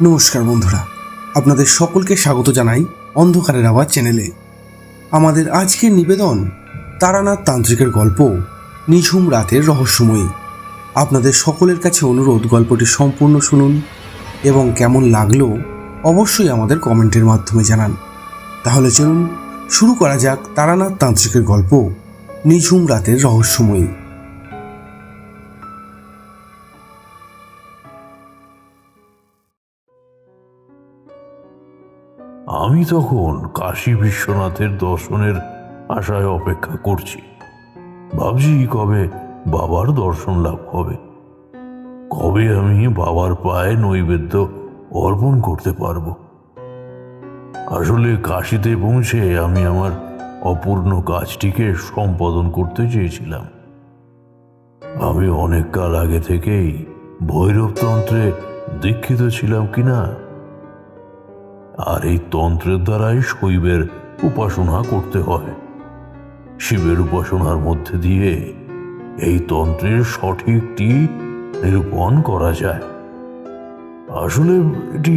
নমস্কার বন্ধুরা, আপনাদের সকলকে স্বাগত জানাই অন্ধকারের আওয়াজ চ্যানেলে। আমাদের আজকের নিবেদন তারানাথ তান্ত্রিকের গল্প নিঝুম রাতের রহস্যময়ী। আপনাদের সকলের কাছে অনুরোধ, গল্পটি সম্পূর্ণ শুনুন এবং কেমন লাগলো অবশ্যই আমাদের কমেন্টের মাধ্যমে জানান। তাহলে চলুন শুরু করা যাক তারানাথ তান্ত্রিকের গল্প নিঝুম রাতের রহস্যময়ী। আমি তখন কাশী বিশ্বনাথের দর্শনের আশায় অপেক্ষা করছি। ভাবছি কবে বাবার দর্শন লাভ হবে, কবে আমি বাবার পায়ে নৈবেদ্য অর্পণ করতে পারবো। আসলে কাশীতে পৌঁছে আমি আমার অপূর্ণ কাজটিকে সম্পাদন করতে চেয়েছিলাম। আমি অনেক কাল আগে থেকেই ভৈরবতন্ত্রে দীক্ষিত ছিলাম কিনা, আর এই তন্ত্রের দ্বারাই শৈবের উপাসনা করতে হয়। শিবের উপাসনার মধ্যে দিয়ে এই তন্ত্রের সঠিকটি নিরূপণ করা যায়। আসলে এটি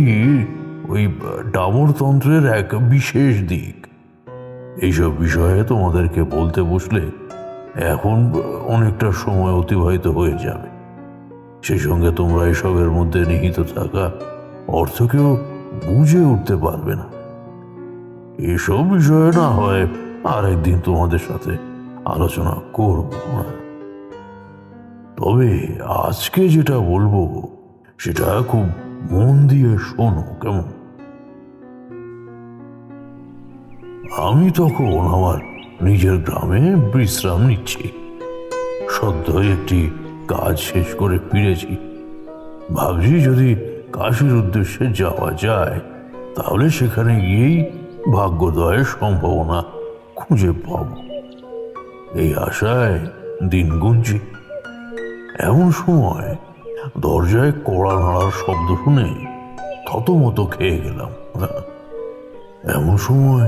ওই ডামর তন্ত্রের এক বিশেষ দিক। এইসব বিষয়ে তোমাদেরকে বলতে বসলে এখন অনেকটা সময় অতিবাহিত হয়ে যাবে। সেই সঙ্গে তোমরা এসবের মধ্যে নিহিত থাকা অর্থকেও বুঝে উঠতে পারবে না। এসব বিষয়ে না হয় আরেকদিন তোমাদের সাথে আলোচনা করব। তবে আজকে যেটা বলবো সেটা খুব মন দিয়ে শোনো, কেমন? আমি তখন আমার নিজের গ্রামে বিশ্রাম নিচ্ছি। সদ্যই একটি কাজ শেষ করে ফিরেছি। ভাবছি যদি কাশীর উদ্দেশ্যে যাওয়া যায় তাহলে সেখানে গিয়েই ভাগ্যোদয়ের সম্ভাবনা খুঁজে পাব। এই আশায় দিন গুনছি। এমন সময় দরজায় কড়া নাড়ার শব্দ শুনে থতমত খেয়ে গেলাম। এমন সময়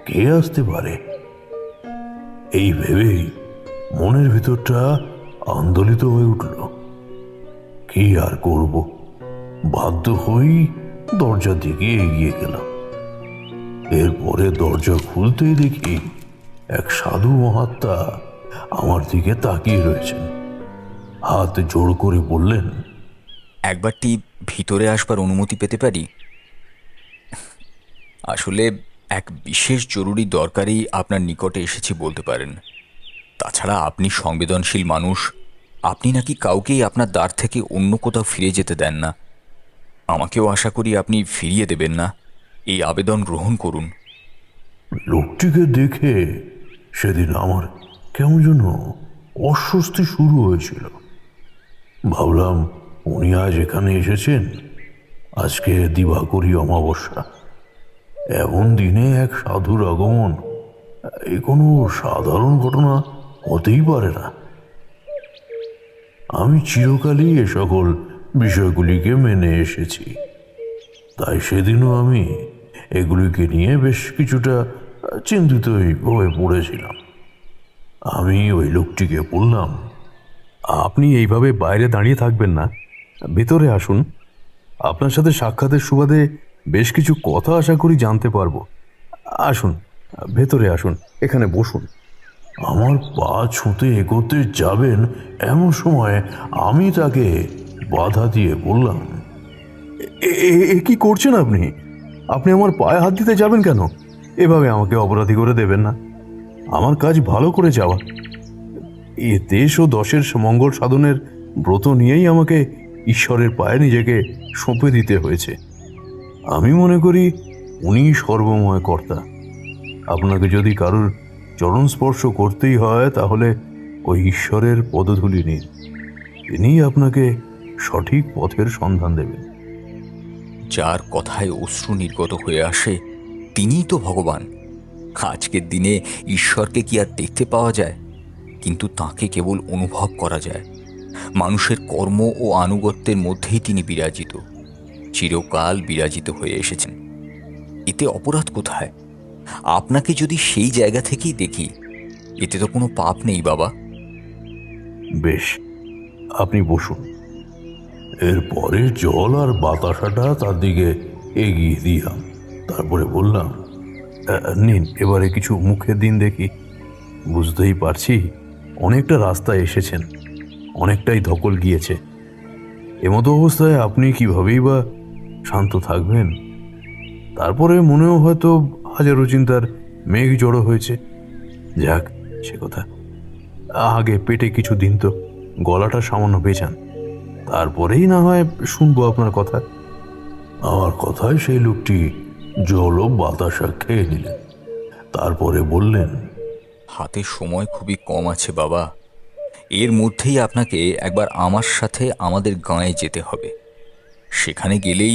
কে আসতে পারে এই ভেবেই মনের ভিতরটা আন্দোলিত হয়ে উঠল। কি আর করব, বাধ্য হয়েই দরজার দিকে এগিয়ে গেলাম। এরপরে দরজা খুলতেই দেখি এক সাধু মহাত্মা আমার দিকে তাকিয়ে রয়েছেন। হাত জোড় করে বললেন, একবারটি ভিতরে আসবার অনুমতি পেতে পারি? আসলে এক বিশেষ জরুরি দরকারেই আপনার নিকটে এসেছি বলতে পারেন। তাছাড়া আপনি সংবেদনশীল মানুষ। আপনি নাকি কাউকেই আপনার দ্বার থেকে অন্য কোথাও ফিরে যেতে দেন না। আমাকেও আশা করি আপনি ফিরিয়ে দেবেন না। এই আবেদন গ্রহণ করুন। লোকটিকে দেখে সেদিন আমার কেমন যেন অস্বস্তি শুরু হয়েছিল। ভাবলাম উনি আজ এখানে এসেছেন, আজকে দিবাকরী অমাবস্যা। এমন দিনে এক সাধুর আগমন এ কোনো সাধারণ ঘটনা হতেই পারে না। আমি চিরকালই এ সকল বিষয়গুলিকে মেনে এসেছি, তাই সেদিনও আমি এগুলিকে নিয়ে বেশ কিছুটা চিন্তিতই হয়ে পড়েছিলাম। আমি ওই লোকটিকে বললাম, আপনি এইভাবে বাইরে দাঁড়িয়ে থাকবেন না, ভেতরে আসুন। আপনার সাথে সাক্ষাতের সুবাদে বেশ কিছু কথা আশা করি জানতে পারবো। আসুন, ভেতরে আসুন, এখানে বসুন। আমার পা ছুঁতে এগোতে যাবেন এমন সময় আমি তাকে বাধা দিয়ে বললাম, এ কি করছেন আপনি? আপনি আমার পায়ে হাত দিতে যাবেন কেন? এভাবে আমাকে অপরাধী করে দেবেন না। আমার কাজ ভালো করে যাওয়া, এ দেশ ও দশের মঙ্গল সাধনের ব্রত নিয়েই আমাকে ঈশ্বরের পায়ে নিজেকে সঁপে দিতে হয়েছে। আমি মনে করি উনি সর্বময় কর্তা। আপনাকে যদি কারুর চরণ স্পর্শ করতেই হয় তাহলে ওই ঈশ্বরের পদধূলি নিন, তিনিই আপনাকে সঠিক পথের সন্ধান দেবেন। যার কথায় অশ্রু নির্গত হয়ে আসে তিনিই তো ভগবান। আজকের দিনে ঈশ্বরকে কি আর দেখতে পাওয়া যায়? কিন্তু তাঁকে কেবল অনুভব করা যায়। মানুষের কর্ম ও আনুগত্যের মধ্যেই তিনি বিরাজিত, চিরকাল বিরাজিত হয়ে এসেছেন। এতে অপরাধ কোথায়? আপনাকে যদি সেই জায়গা থেকেই দেখি, এতে তো কোনো পাপ নেই বাবা। বেশ, আপনি বসুন। এরপরে জল আর বাতাসাটা তার দিকে এগিয়ে দিলাম। তারপরে বললাম, নিন, এবারে কিছু মুখে দিন দেখি। বুঝতেই পারছি অনেকটা রাস্তা এসেছেন, অনেকটাই ধকল গিয়েছে। এমতো অবস্থায় আপনি কিভাবেই বা শান্ত থাকবেন? তারপরে মনেও হয়তো হাজারো চিন্তার মেঘ জড়ো হয়েছে। যাক, সে কথা। আগে পেটে কিছু দিন তো, গলাটা সামান্য বেচান, তারপরেই না হয় শুনবো আপনার কথা। আমার কথায় সেই লোকটি জল ও বাতাসা খেয়ে নিলেন। তারপরে বললেন, হাতে সময় খুবই কম আছে বাবা। এর মধ্যেই আপনাকে একবার আমার সাথে আমাদের গাঁয়ে যেতে হবে। সেখানে গেলেই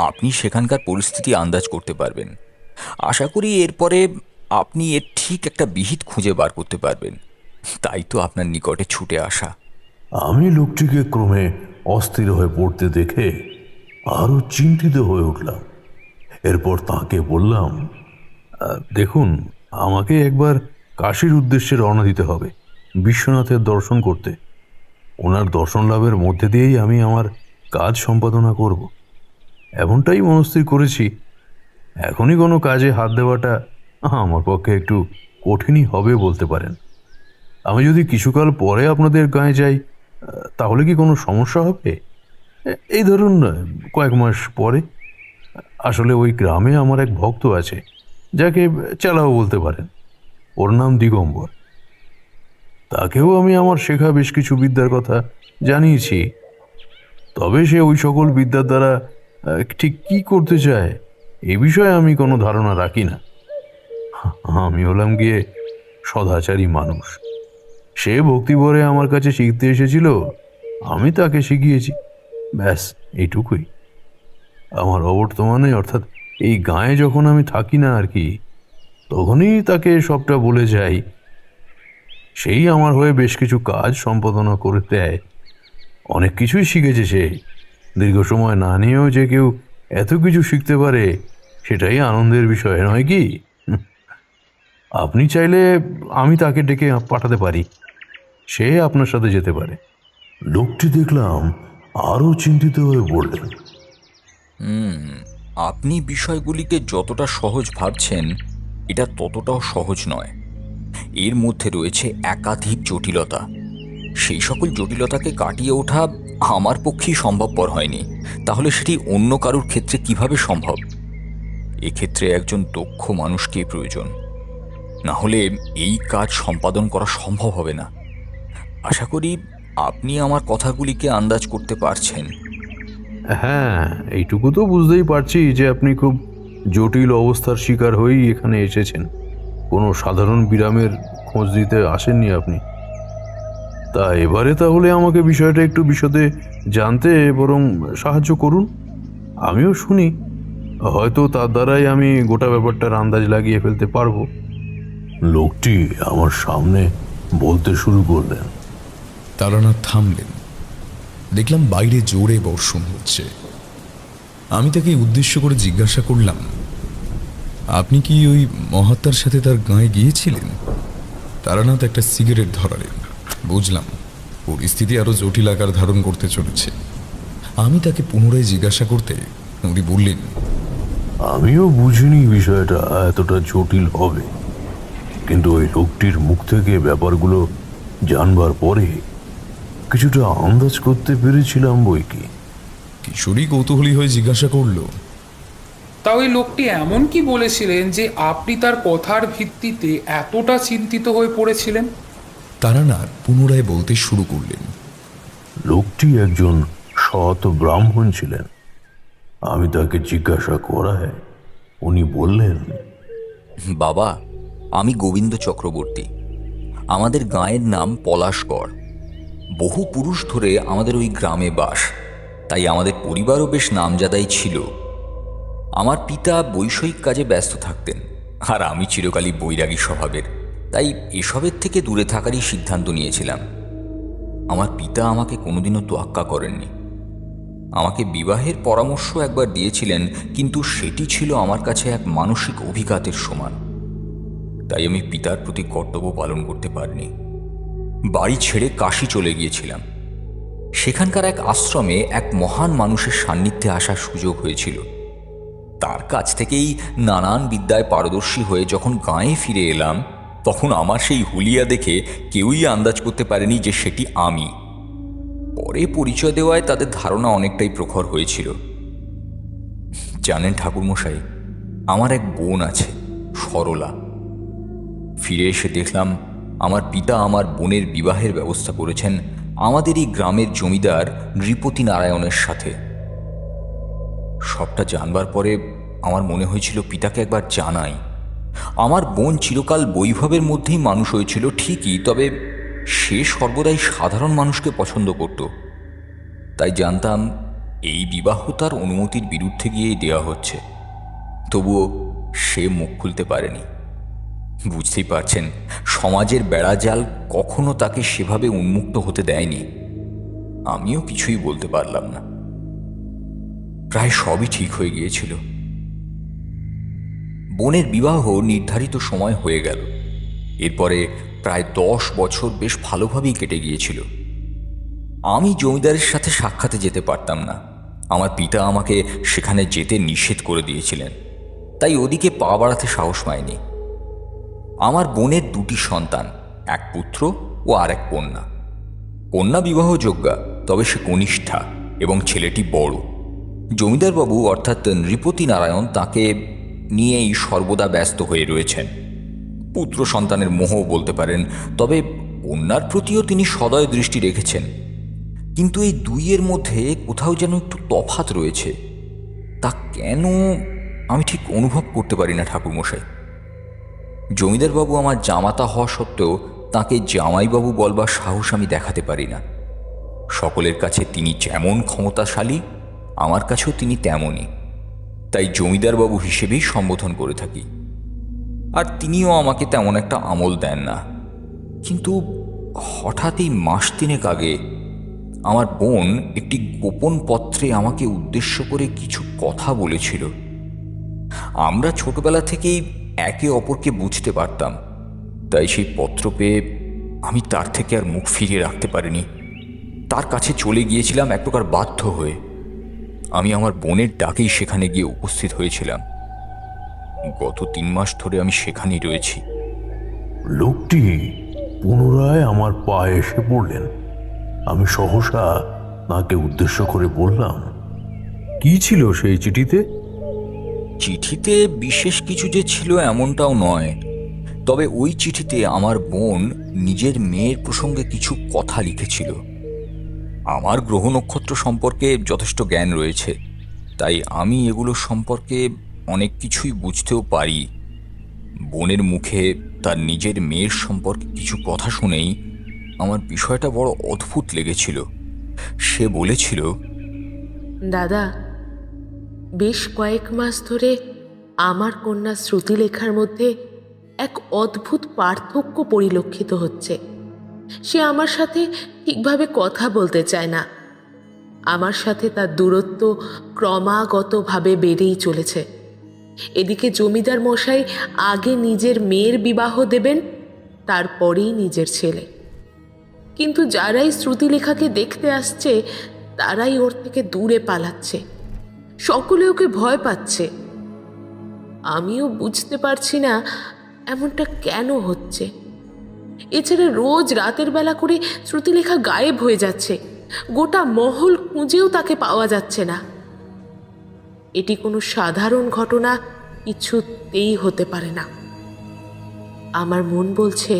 আপনি সেখানকার পরিস্থিতি আন্দাজ করতে পারবেন। আশা করি এরপরে আপনি এর ঠিক একটা বিহিত খুঁজে বার করতে পারবেন। তাই তো আপনার নিকটে ছুটে আসা। আমি লোকটিকে ক্রমে অস্থির হয়ে পড়তে দেখে আরো চিন্তিত হয়ে উঠলাম। এরপর তাকে বললাম, দেখুন, আমাকে একবার কাশীর উদ্দেশ্যে রওনা দিতে হবে, বিশ্বনাথের দর্শন করতে। ওনার দর্শন লাভের মধ্যে দিয়েই আমি আমার কাজ সম্পাদনা করব, এমনটাই মনস্থির করেছি। এখনই কোনো কাজে হাত দেওয়াটা আমার পক্ষে একটু কঠিনই হবে বলতে পারেন। আমি যদি কিছুকাল পরে আপনাদের গাঁয়ে যাই, তাহলে কি কোনো সমস্যা হবে? এই ধরুন কয়েক মাস পরে। আসলে ওই গ্রামে আমার এক ভক্ত আছে, যাকে চালাও বলতে পারেন। ওর নাম দিগম্বর। তাকেও আমি আমার শেখা বেশ কিছু বিদ্যার কথা জানিয়েছি। তবে সে ওই সকল বিদ্যার দ্বারা ঠিক কি করতে চায় এ বিষয়ে আমি কোনো ধারণা রাখি না। আমি হলাম গিয়ে সদাচারী মানুষ। সে ভক্তিভরে আমার কাছে শিখতে এসেছিল, আমি তাকে শিখিয়েছি, ব্যাস এইটুকুই। আমার অবর্তমানে, অর্থাৎ এই গাঁয়ে যখন আমি থাকি না আর কি, তখনই তাকে সবটা বলে যাই। সেই আমার হয়ে বেশ কিছু কাজ সম্পাদনা করে দেয়। অনেক কিছুই শিখেছে সে। দীর্ঘ সময় না নিয়েও যে কেউ এত কিছু শিখতে পারে, সেটাই আনন্দের বিষয় নয় কি? আপনি চাইলে আমি তাকে ডেকে পাঠাতে পারি, সে আপনার সাথে যেতে পারে। লোকটি দেখলাম আরো চিন্তিত হয়ে পড়লেন। আপনি বিষয়গুলিকে যতটা সহজ ভাবছেন, এটা ততটাও সহজ নয়। এর মধ্যে রয়েছে একাধিক জটিলতা। সেই সকল জটিলতাকে কাটিয়ে ওঠা আমার পক্ষেই সম্ভবপর হয়নি, তাহলে সেটি অন্য কারোর ক্ষেত্রে কিভাবে সম্ভব? এক্ষেত্রে একজন দক্ষ মানুষকেই প্রয়োজন, না হলে এই কাজ সম্পাদন করা সম্ভব হবে না। আশা করি আপনি আমার কথাগুলিকে আন্দাজ করতে পারছেন। হ্যাঁ, এইটুকু তো বুঝতেই পারছি যে আপনি খুব জটিল অবস্থার শিকার হয়েই এখানে এসেছেন। কোনো সাধারণ বিরামের খোঁজ দিতে আসেননি আপনি। তা এবারে তাহলে আমাকে বিষয়টা একটু বিশদে জানতে বরং সাহায্য করুন, আমিও শুনি। হয়তো তার দ্বারাই আমি গোটা ব্যাপারটার আন্দাজ লাগিয়ে ফেলতে পারবো। লোকটি আমার সামনে বলতে শুরু করলেন। তারানাথ থামলেন। দেখলাম বাইরে জোরে বর্ষণ হচ্ছে। আমি তাকে উদ্দেশ্য করে জিজ্ঞাসা করলাম, আপনি কি ওই মহাত্মার সাথে তার গাঁয়ে গিয়েছিলেন? তারানাথ একটা সিগারেট ধরালেন। বুঝলাম পরিস্থিতি আরো জটিল আকার ধারণ করতে চলেছে। আমি তাকে পুনরায় জিজ্ঞাসা করতে উনি বললেন, আমিও বুঝিনি বিষয়টা এতটা জটিল হবে, কিন্তু ওই লোকটির মুখ থেকে ব্যাপারগুলো জানবার পরে কিছুটা আন্দাজ করতে পেরেছিলাম বই কি। কিশোরী কৌতূহলী হয়ে জিজ্ঞাসা করল, তা ওই লোকটি এমন কি বলেছিলেন যে আপনি তার কথার ভিত্তিতে এতটা চিন্তিত হয়ে পড়েছিলেন? তারানাথ পুনরায় বলতে শুরু করলেন, লোকটি একজন সৎ ব্রাহ্মণ ছিলেন। আমি তাকে জিজ্ঞাসা করায় উনি বললেন, বাবা, আমি গোবিন্দ চক্রবর্তী। আমাদের গাঁয়ের নাম পলাশগড়। বহু পুরুষ ধরে আমাদের ওই গ্রামে বাস, তাই আমাদের পরিবারও বেশ নামজাদাই ছিল। আমার পিতা বৈষয়িক কাজে ব্যস্ত থাকতেন, আর আমি চিরকালই বৈরাগী স্বভাবের, তাই এসবের থেকে দূরে থাকারই সিদ্ধান্ত নিয়েছিলাম। আমার পিতা আমাকে কোনোদিনও তোয়াক্কা করেননি। আমাকে বিবাহের পরামর্শ একবার দিয়েছিলেন, কিন্তু সেটি ছিল আমার কাছে এক মানসিক অভিঘাতের সমান। তাই আমি পিতার প্রতি কর্তব্য পালন করতে পারিনি। বাড়ি ছেড়ে কাশী চলে গিয়েছিলাম। সেখানকার এক আশ্রমে এক মহান মানুষের সান্নিধ্যে আসার সুযোগ হয়েছিল। তার কাছ থেকেই নানান বিদ্যায় পারদর্শী হয়ে যখন গাঁয়ে ফিরে এলাম, তখন আমার সেই হুলিয়া দেখে কেউই আন্দাজ করতে পারেনি যে সেটি আমি। পরে পরিচয় দেওয়ায় তাদের ধারণা অনেকটাই প্রখর হয়েছিল। জানেন ঠাকুরমশাই, আমার এক বোন আছে, সরলা। ফিরে এসে দেখলাম আমার পিতা আমার বোনের বিবাহের ব্যবস্থা করেছেন আমাদেরই গ্রামের জমিদার নৃপতি নারায়ণের সাথে। সবটা জানবার পরে আমার মনে হয়েছিল পিতাকে একবার জানাই। আমার বোন চিরকাল বৈভবের মধ্যেই মানুষ হয়েছিল ঠিকই, তবে সে সর্বদাই সাধারণ মানুষকে পছন্দ করত। তাই জানতাম এই বিবাহ তার অনুমতির বিরুদ্ধে গিয়েই দেওয়া হচ্ছে। তবুও সে মুখ খুলতে পারেনি। বুঝতেই পারছেন, সমাজের বেড়াজাল কখনো তাকে সেভাবে উন্মুক্ত হতে দেয়নি। আমিও কিছুই বলতে পারলাম না। প্রায় সবই ঠিক হয়ে গিয়েছিল। বোনের বিবাহ নির্ধারিত সময় হয়ে গেল। এরপরে প্রায় 10 বছর বেশ ভালোভাবেই কেটে গিয়েছিল। আমি জমিদারের সাথে সাক্ষাতে যেতে পারতাম না। আমার পিতা আমাকে সেখানে যেতে নিষেধ করে দিয়েছিলেন, তাই ওদিকে পা বাড়াতে সাহস পায়নি। আমার বোনের 2টি সন্তান, এক পুত্র ও আর এক কন্যা। কন্যা বিবাহযোগ্যা, তবে সে কনিষ্ঠা এবং ছেলেটি বড়। জমিদারবাবু অর্থাৎ নৃপতি নারায়ণ তাকে নিয়েই সর্বদা ব্যস্ত হয়ে রয়েছেন। পুত্র সন্তানের মোহ বলতে পারেন, তবে কন্যার প্রতিও তিনি সদয় দৃষ্টি রেখেছেন। কিন্তু এই দুইয়ের মধ্যে কোথাও যেন একটু তফাৎ রয়েছে। তা কেন আমি ঠিক অনুভব করতে পারি না ঠাকুরমশাই। জমিদারবাবু আমার জামাতা হওয়া সত্ত্বেও তাঁকে জামাইবাবু বলবার সাহস আমি দেখাতে পারি না। সকলের কাছে তিনি যেমন ক্ষমতাশালী, আমার কাছেও তিনি তেমনই। তাই জমিদারবাবু হিসেবেই সম্বোধন করে থাকি। আর তিনিও আমাকে তেমন একটা আমল দেন না। কিন্তু হঠাৎ এই মাস 3 আগে আমার বোন একটি গোপন পত্রে আমাকে উদ্দেশ্য করে কিছু কথা বলেছিল। আমরা ছোটবেলা থেকেই একে অপরকে বুঝতে পারতাম, তাই সেই পত্র পেয়ে আমি তার থেকে আর মুখ ফিরিয়ে রাখতে পারিনি। তার কাছে চলে গিয়েছিলাম এক প্রকার বাধ্য হয়ে। আমি আমার বোনের ডাকেই সেখানে গিয়ে উপস্থিত হয়েছিলাম। গত 3 মাস ধরে আমি সেখানেই রয়েছি। লোকটি পুনরায় আমার পায়ে এসে পড়লেন। আমি সহসা তাকে উদ্দেশ্য করে বললাম, কি ছিল সেই চিঠিতে? চিঠিতে বিশেষ কিছু যে ছিল এমনটাও নয়, তবে ওই চিঠিতে আমার বোন নিজের মেয়ের প্রসঙ্গে কিছু কথা লিখেছিল। আমার গ্রহ নক্ষত্র সম্পর্কে যথেষ্ট জ্ঞান রয়েছে, তাই আমি এগুলো সম্পর্কে অনেক কিছুই বুঝতেও পারি। বোনের মুখে তার নিজের মেয়ের সম্পর্কে কিছু কথা শুনেই আমার বিষয়টা বড় অদ্ভুত লেগেছিল। সে বলেছিল, দাদা, বেশ কয়েক মাস ধরে আমার কন্যা শ্রুতিলেখার মধ্যে এক অদ্ভুত পার্থক্য পরিলক্ষিত হচ্ছে। সে আমার সাথে ঠিকভাবে কথা বলতে চায় না। আমার সাথে তার দূরত্ব ক্রমাগতভাবে বেড়েই চলেছে। এদিকে জমিদার মশাই আগে নিজের মেয়ের বিবাহ দেবেন, তারপরেই নিজের ছেলে। কিন্তু যারাই শ্রুতিলেখাকে দেখতে আসছে তারাই ওর থেকে দূরে পালাচ্ছে। সকলে ওকে ভয় পাচ্ছে। আমিও বুঝতে পারছি না এমনটা কেন হচ্ছে। এছাড়া রোজ রাতের বেলা করে শ্রুতিলেখা গায়েব হয়ে যাচ্ছে। গোটা মহল খুঁজেও তাকে পাওয়া যাচ্ছে না। এটি কোনো সাধারণ ঘটনা কিছুতেই হতে পারে না। আমার মন বলছে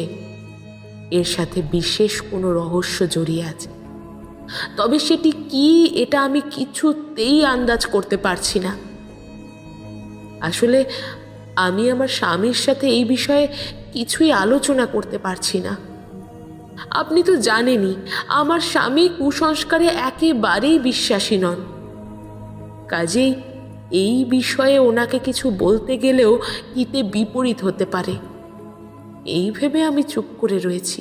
এর সাথে বিশেষ কোনো রহস্য জড়িয়ে আছে, তবে সেটি কি এটা আমি কিছুতেই আন্দাজ করতে পারছি না। আসলে আমি আমার স্বামীর সাথে এই বিষয়ে কিছুই আলোচনা করতে পারছি না। আপনি তো জানেনই আমার স্বামী কুসংস্কারে একেবারেই বিশ্বাসী নন। কাজেই এই বিষয়ে ওনাকে কিছু বলতে গেলেও হিতে বিপরীত হতে পারে, এই ভেবে আমি চুপ করে রয়েছি।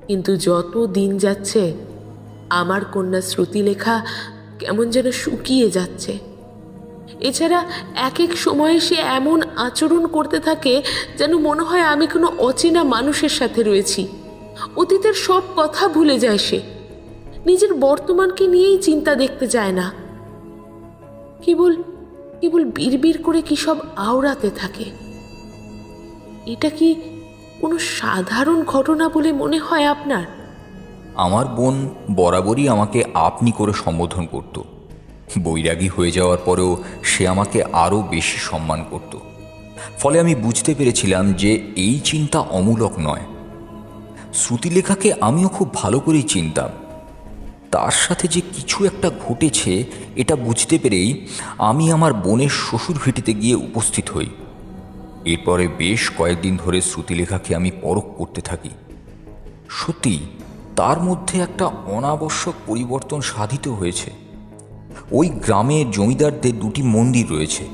কিন্তু যত দিন যাচ্ছে আমার কন্যা শ্রুতিলেখা কেমন যেন শুকিয়ে যাচ্ছে। এছাড়া এক এক সময়ে সে এমন আচরণ করতে থাকে যেন মনে হয় আমি কোনো অচেনা মানুষের সাথে রয়েছি। অতীতের সব কথা ভুলে যায় সে। নিজের বর্তমানকে নিয়েই চিন্তা দেখতে যায় না, কেবল কেবল বিড়বিড় করে কি সব আওড়াতে থাকে। এটা কি কোনো সাধারণ ঘটনা বলে মনে হয় আপনার? আমার বোন বরাবরই আমাকে আপনি করে সম্বোধন করত। বৈরাগী হয়ে যাওয়ার পরেও সে আমাকে আরও বেশি সম্মান করত। ফলে আমি বুঝতে পেরেছিলাম যে এই চিন্তা অমূলক নয়। শ্রুতিলেখাকে আমিও খুব ভালো করেই চিনতাম। তার সাথে যে কিছু একটা ঘটেছে এটা বুঝতে পেরেই আমি আমার বোনের শ্বশুর ভিটিতে গিয়ে উপস্থিত হই। এরপরে বেশ কয়েকদিন ধরে শ্রুতিলেখাকে আমি পরখ করতে থাকি। সত্যি তার মধ্যে একটা অনাবশ্যক পরিবর্তন সাধিত হয়েছে। ওই গ্রামে জমিদারদের দুটি মন্দির রয়েছে,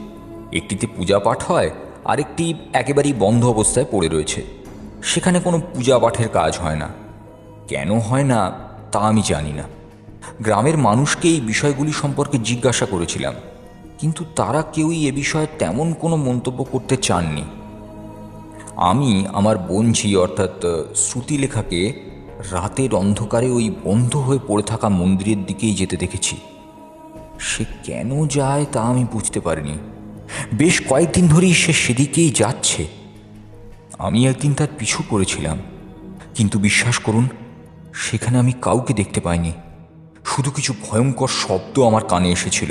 একটিতে পূজা পাঠ হয়, আরেকটি একেবারেই বন্ধ অবস্থায় পড়ে রয়েছে। সেখানে কোনো পূজা পাঠের কাজ হয় না। কেন হয় না তা আমি জানি না। গ্রামের মানুষকে এই বিষয়গুলি সম্পর্কে জিজ্ঞাসা করেছিলাম, কিন্তু তারা কেউই এ বিষয়ে তেমন কোনো মন্তব্য করতে চাননি। আমি আমার বোনঝি অর্থাৎ শ্রুতিলেখাকে রাতের অন্ধকারে ওই বন্ধ হয়ে পড়ে থাকা মন্দিরের দিকেই যেতে দেখেছি। সে কেন যায় তা আমি বুঝতে পারিনি। বেশ কয়েকদিন ধরেই সে সেদিকেই যাচ্ছে। আমি একদিন তার পিছু করেছিলাম, কিন্তু বিশ্বাস করুন সেখানে আমি কাউকে দেখতে পাইনি। শুধু কিছু ভয়ঙ্কর শব্দ আমার কানে এসেছিল।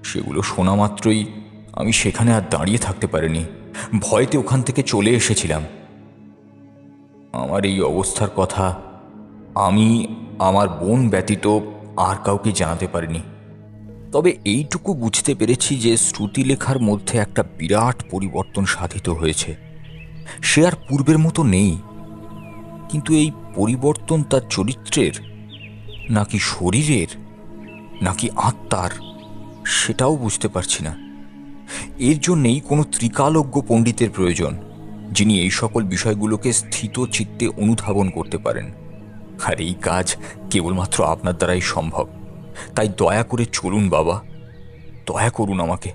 সেগুলো শোনা মাত্রই আমি সেখানে আর দাঁড়িয়ে থাকতে পারিনি। ভয়তে ওখান থেকে চলে এসেছিলাম। আমার এই অবস্থার কথা আমি আমার বোন ব্যতীত আর কাউকে জানাতে পারিনি। তবে এইটুকু বুঝতে পেরেছি যে শ্রুতিলেখার মধ্যে একটা বিরাট পরিবর্তন সাধিত হয়েছে। সে আর পূর্বের মতো নেই। কিন্তু এই পরিবর্তন তার চরিত্রের, নাকি শরীরের, নাকি আত্মার, সেটাও বুঝতে পারছি না। এর জন্যেই কোনো ত্রিকালজ্ঞ পণ্ডিতের প্রয়োজন, যিনি এই সকল বিষয়গুলোকে স্থিত চিত্তে অনুধাবন করতে পারেন। আর এই কাজ কেবলমাত্র আপনার দ্বারাই সম্ভব। তাই দয়া করে চলুন বাবা, দয়া করুন আমাকে।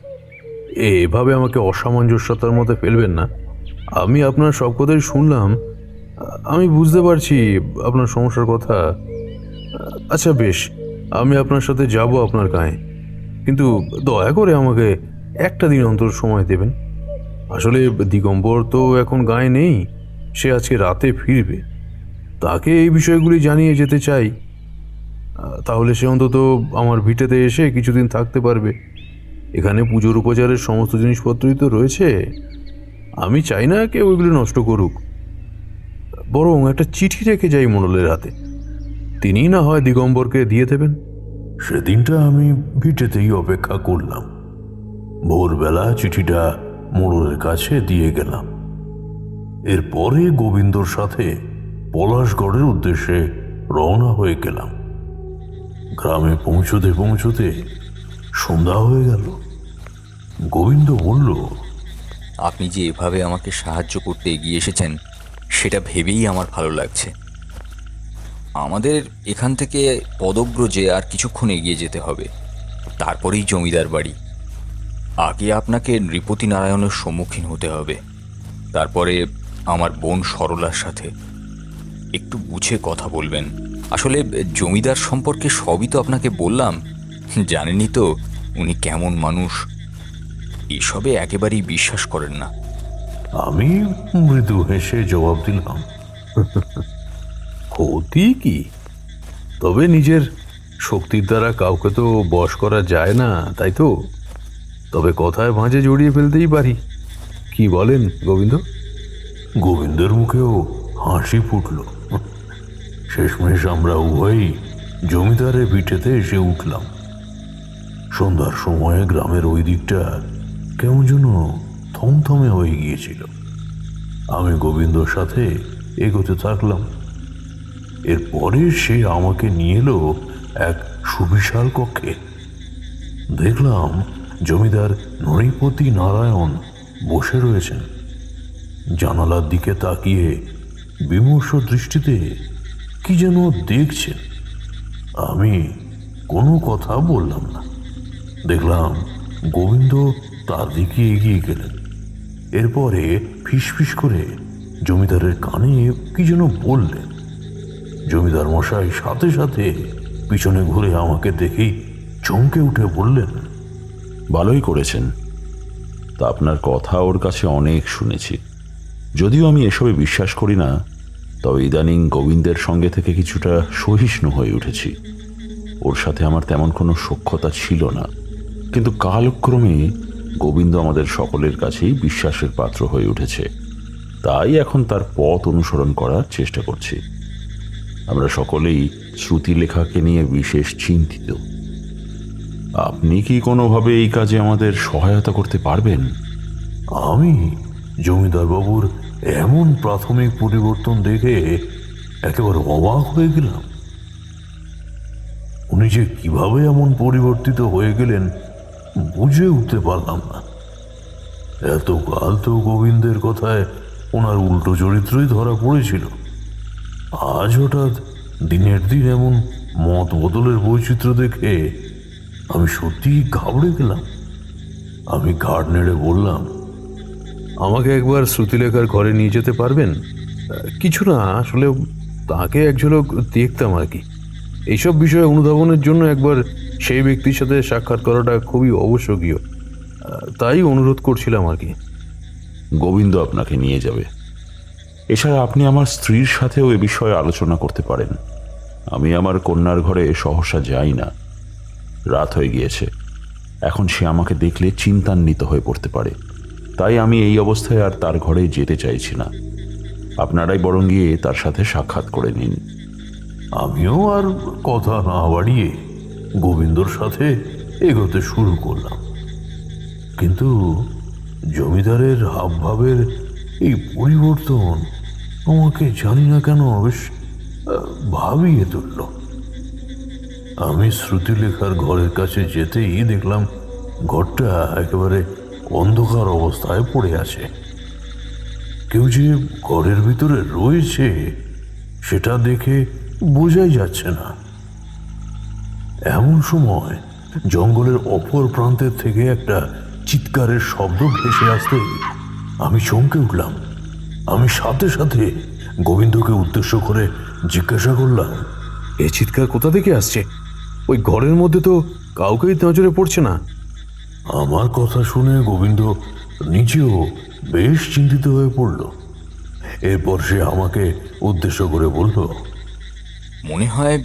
এভাবে আমাকে অসামঞ্জস্যতার মধ্যে ফেলবেন না। আমি আপনার সব কথাই শুনলাম, আমি বুঝতে পারছি আপনার সমস্যার কথা। আচ্ছা বেশ, আমি আপনার সাথে যাব আপনার গায়ে, কিন্তু দয়া করে আমাকে একটা দিন অন্তর সময় দেবেন। আসলে দিগম্বর তো এখন গায়ে নেই, সে আজকে রাতে ফিরবে। তাকে এই বিষয়গুলি জানিয়ে যেতে চাই, তাহলে সে অন্তত আমার ভিটেতে এসে কিছুদিন থাকতে পারবে। এখানে পুজোর উপচারের সমস্ত জিনিসপত্রই তো রয়েছে। আমি চাই না কেউ ওইগুলি নষ্ট করুক। বরং একটা চিঠি রেখে যাই মোড়লের হাতে, তিনি না হয় দিগম্বরকে দিয়ে দেবেন। সেদিনটা আমি ভিটেতেই অপেক্ষা করলাম। ভোরবেলা চিঠিটা মোড়লের কাছে দিয়ে গেলাম। এরপরে গোবিন্দর সাথে পলাশগড়ের উদ্দেশ্যে রওনা হয়ে গেলাম। গ্রামে পৌঁছতে পৌঁছতে সন্ধ্যা হয়ে গেল। গোবিন্দ বলল, আপনি যে এভাবে আমাকে সাহায্য করতে এগিয়ে এসেছেন সেটা ভেবেই আমার ভালো লাগছে। আমাদের এখান থেকে পদব্রজে আর কিছুক্ষণ এগিয়ে যেতে হবে, তারপরেই জমিদার বাড়ি। আগে আপনাকে নৃপতি নারায়ণের সম্মুখীন হতে হবে, তারপরে আমার বোন সরলার সাথে একটু বুঝে কথা বলবেন। আসলে জমিদার সম্পর্কে সবই তো আপনাকে বললাম, জানেনই তো উনি কেমন মানুষ। এসবে একেবারেই বিশ্বাস করেন না। আমি মৃদু হেসে জবাব দিলাম, ক্ষতি কি? তবে নিজের শক্তির দ্বারা কাউকে তো বশ করা যায় না, তাই তো? তবে কথায় ভাঁজে জড়িয়ে ফেলতেই পারি। কি বলেন গোবিন্দ? গোবিন্দের মুখেও হাসি ফুটল। শেষমেশ আমরা উভয়ই জমিদারের ভিটেতে এসে উঠলাম। সন্ধ্যার সময়ে গ্রামের ওই দিকটা কেমন যেন থমথমে হয়ে গিয়েছিল। আমি গোবিন্দর সাথে এগোতে থাকলাম। এরপরে সে আমাকে নিয়ে এলো এক সুবিশাল কক্ষে। দেখলাম জমিদার নৃপতি নারায়ণ বসে রয়েছেন, জানালার দিকে তাকিয়ে বিমর্ষ দৃষ্টিতে কি যেন দেখছেন। আমি কোনো কথা বললাম না। দেখলাম গোবিন্দ তার দিকে এগিয়ে গেলেন। এরপরে ফিসফিস করে জমিদারের কানে কি যেন বললেন। জমিদার মশাই সাথে সাথে পিছনে ঘুরে আমাকে দেখেই চমকে উঠে বললেন, ভালোই করেছেন। তা আপনার কথা ওর কাছে অনেক শুনেছি, যদিও আমি এসবে বিশ্বাস করি না, তবে ইদানিং গোবিন্দের সঙ্গে থেকে কিছুটা সহিষ্ণু হয়ে উঠেছি। ওর সাথে আমার তেমন কোনো সখ্যতা ছিল না, কিন্তু কালক্রমে গোবিন্দ আমাদের সকলের কাছেই বিশ্বাসের পাত্র হয়ে উঠেছে। তাই এখন তার পথ অনুসরণ করার চেষ্টা করছি। আমরা সকলেই শ্রুতিলেখাকে নিয়ে বিশেষ চিন্তিত। আপনি কি কোনোভাবে এই কাজে আমাদের সহায়তা করতে পারবেন? আমি জমিদার বাবুর এমন প্রাথমিক পরিবর্তন দেখে একেবারে অবাক হয়ে গেলাম। উনি যে কিভাবে এমন পরিবর্তিত হয়ে গেলেন বুঝে উঠতে পারলাম না। এতকাল তো গোবিন্দের কথায় ওনার উল্টো চরিত্রই ধরা পড়েছিল, আজ হঠাৎ দিনের দিন এমন মত বদলের বৈচিত্র্য দেখে আমি সত্যিই ঘাবড়ে গেলাম। আমি ঘাড় নেড়ে বললাম, আমাকে একবার শ্রুতিলেখার ঘরে নিয়ে যেতে পারবেন? কিছু না, আসলে তাকে এক ঝলক দেখতাম আর কি। এইসব বিষয়ে অনুধাবনের জন্য একবার সেই ব্যক্তির সাথে সাক্ষাৎ করাটা খুবই আবশ্যকীয়, তাই অনুরোধ করছিলাম আর কি। গোবিন্দ আপনাকে নিয়ে যাবে। এছাড়া আপনি আমার স্ত্রীর সাথেও এ বিষয়ে আলোচনা করতে পারেন। আমি আমার কন্যার ঘরে সহসা যাই না। রাত হয়ে গিয়েছে, এখন সে আমাকে দেখলে চিন্তান্বিত হয়ে পড়তে পারে। তাই আমি এই অবস্থায় আর তার ঘরে যেতে চাইছি না। আপনারাই বরং গিয়ে তার সাথে সাক্ষাৎ করে নিন। আমিও আর কথা না বাড়িয়ে গোবিন্দর সাথে এগোতে শুরু করলাম, কিন্তু জমিদারের হাবভাবের এই পরিবর্তন আমাকে জানি না কেন বেশ ভাবিয়ে তুলল। আমি শ্রুতিলেখার ঘরের কাছে যেতেই দেখলাম ঘরটা একেবারে অন্ধকার অবস্থায় পড়ে আছে। কেউ যে ঘরের ভিতরে রয়েছে সেটা দেখে বোঝাই যাচ্ছে না। এমন সময় জঙ্গলের অপর প্রান্তের থেকে একটা চিৎকারের শব্দ ভেসে আসতেই আমি চমকে উঠলাম। আমি সাথে সাথে গোবিন্দকে উদ্দেশ্য করে জিজ্ঞাসা করলাম, এই চিৎকার কোথা থেকে আসছে? ওই ঘরের মধ্যে তো কাউকেই নজরে পড়ছে না। আমার কথা শুনে গোবিন্দ নিজেও বেশ চিন্তিত হয়ে পড়ল। এরপর সে আমাকে উদ্দেশ্য করে বলল, মনে হয়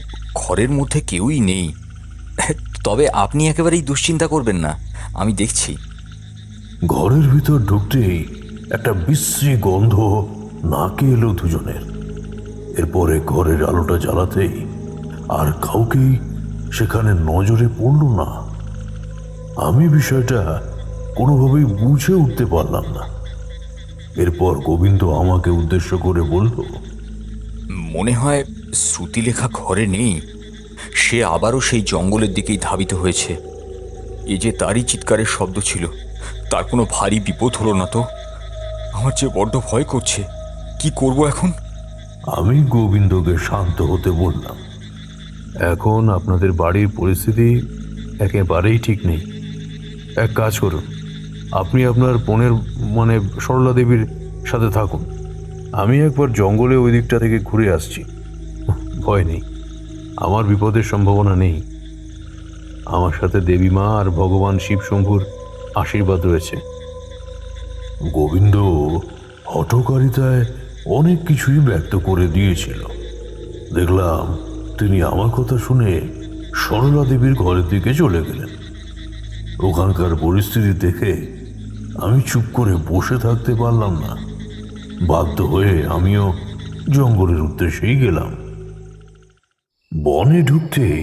ঘরের মধ্যে কেউই নেই, তবে আপনি একেবারেই দুশ্চিন্তা করবেন না, আমি দেখছি। ঘরের ভিতর ঢুকতেই একটা বিশ্রী গন্ধ নাকে এলো দুজনের। এরপরে ঘরের আলোটা জ্বালাতেই আর কাউকেই সেখানে নজরে পড়ল না। আমি বিষয়টা কোনোভাবেই বুঝে উঠতে পারলাম না। এরপর গোবিন্দ আমাকে উদ্দেশ্য করে বলল, মনে হয় শ্রুতিলেখা ঘরে নেই, সে আবারও সেই জঙ্গলের দিকেই ধাবিত হয়েছে। এই যে তারই চিৎকারের শব্দ ছিল, তার কোনো ভারী বিপদ হলো না তো? আমার যে বড্ড ভয় করছে, কি করব এখন? আমি গোবিন্দকে শান্ত হতে বললাম, এখন আপনাদের বাড়ির পরিস্থিতি একেবারেই ঠিক নেই। এক কাজ করুন, আপনি আপনার বোনের সরলা দেবীর সাথে থাকুন। আমি একবার জঙ্গলে ওই দিকটা থেকে ঘুরে আসছি। ভয় নেই, আমার বিপদের সম্ভাবনা নেই। আমার সাথে দেবী মা আর ভগবান শিব শম্ভুর আশীর্বাদ রয়েছে। গোবিন্দ হঠকারিতায় অনেক কিছুই ব্যক্ত করে দিয়েছিল। দেখলাম তিনি আমার কথা শুনে সরলা দেবীর ঘরের দিকে চলে গেলেন। ওখানকার পরিস্থিতি দেখে আমি চুপ করে বসে থাকতে পারলাম না। বাধ্য হয়ে আমিও জঙ্গলের উদ্দেশ্যেই গেলাম। বনে ঢুকতেই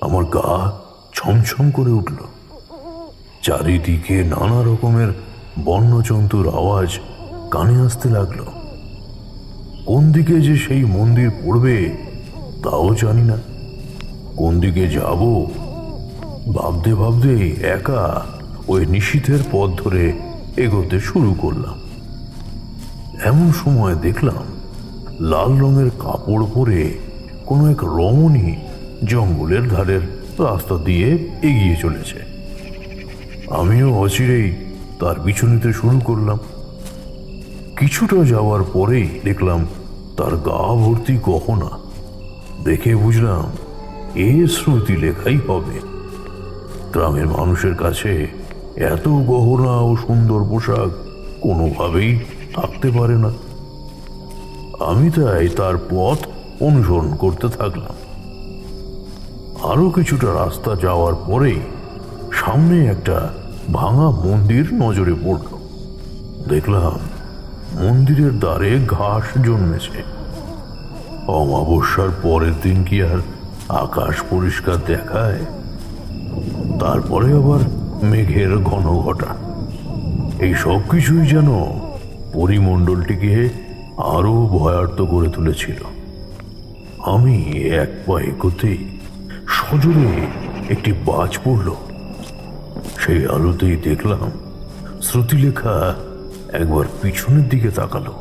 আমার গা ছমছম করে উঠল। চারিদিকে নানা রকমের বন্যজন্তুর আওয়াজ কানে আসতে লাগলো। কোন দিকে যে সেই মন্দির পড়বে তাও জানি না, কোন দিকে যাব ভাবতে ভাবতে একা ওই নিশীথের পথ ধরে এগোতে শুরু করলাম। এমন সময় দেখলাম লাল রঙের কাপড় পরে কোনো এক রমণী জঙ্গলের ধারের রাস্তা দিয়ে এগিয়ে চলেছে। আমিও অচিরেই তার পিছু নিতে শুরু করলাম। কিছুটা যাওয়ার পরেই দেখলাম তার গা ভর্তি গহনা। দেখে বুঝলাম এ শ্রুতিলেখাই হবে। গ্রামের মানুষের কাছে এত গহনা ও সুন্দর পোশাক কোনোভাবেই থাকতে পারে না। আমি তাই তার পথ অনুসরণ করতে থাকলাম। আরো কিছুটা রাস্তা যাওয়ার পরেই সামনে একটা ভাঙা মন্দির নজরে পড়ল। দেখলাম মন্দিরের দ্বারে ঘাস জন্মেছে। অমাবস্যার পরের দিন কি আর আকাশ পরিষ্কার দেখায়? তারপরে আবার মেঘের ঘন ঘটা। এই সব কিছুই যেন পরিমণ্ডলটিকে আরো ভয়ার্ত করে তুলেছিল। আমি এক পা এগোতেই সজোরে একটি বাজ পড়ল। সেই আলোতেই দেখলাম শ্রুতিলেখা একবার পিছনের দিকে তাকালো।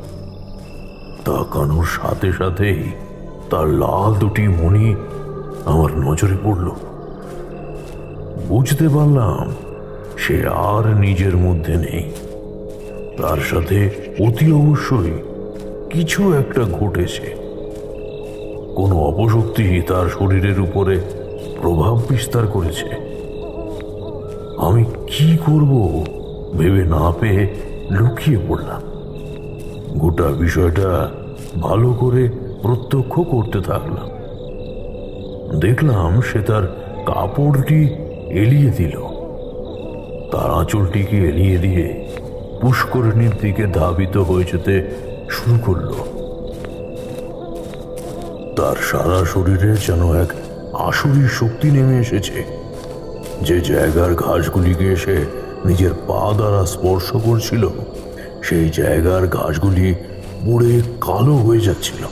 তাকানোর সাথে সাথেই তার লাল দুটি মণি আমার নজরে পড়ল। বুঝতে পারলাম সে আর নিজের মধ্যে নেই। তার সাথে অতি অবশ্যই কিছু একটা ঘটেছে। কোনো অপশক্তি তার শরীরের উপরে প্রভাব বিস্তার করেছে। আমি কি করব ভেবে না পেয়ে লুকিয়ে পড়লাম। গোটা বিষয়টা ভালো করে প্রত্যক্ষ করতে থাকলাম। দেখলাম সে তার কাপড়টি এলিয়ে দিল। তার আঁচলটিকে এলিয়ে দিয়ে পুষ্করিণীর দিকে ধাবিত হয়ে যেতে শুরু করল। তার সারা শরীরে যেন এক আসুরি শক্তি নেমে এসেছে। যে জায়গার ঘাসগুলিকে এসে নিজের পা দ্বারা স্পর্শ করছিল, সেই জায়গার ঘাসগুলি পুড়ে কালো হয়ে যাচ্ছিল।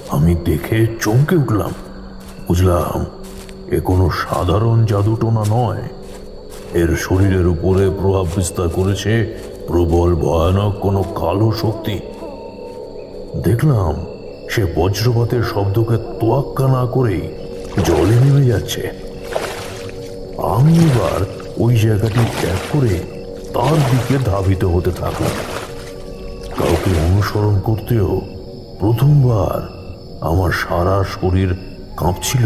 আমি দেখে চমকে উঠলাম। বুঝলাম এ কোনো সাধারণ জাদুটোনা নয়। এর শরীরের উপরে প্রভাব বিস্তার করেছে প্রবল ভয়ানক কোনো কালো শক্তি। দেখলাম সে বজ্রপাতের শব্দকে তোয়াক্কা না করেই জলে নেমে যাচ্ছে। আমি এবার ওই জায়গাটি ত্যাগ করে তার দিকে ধাবিত হতে থাকলাম। কাউকে অনুসরণ করতেও প্রথমবার আমার সারা শরীর কাঁপছিল।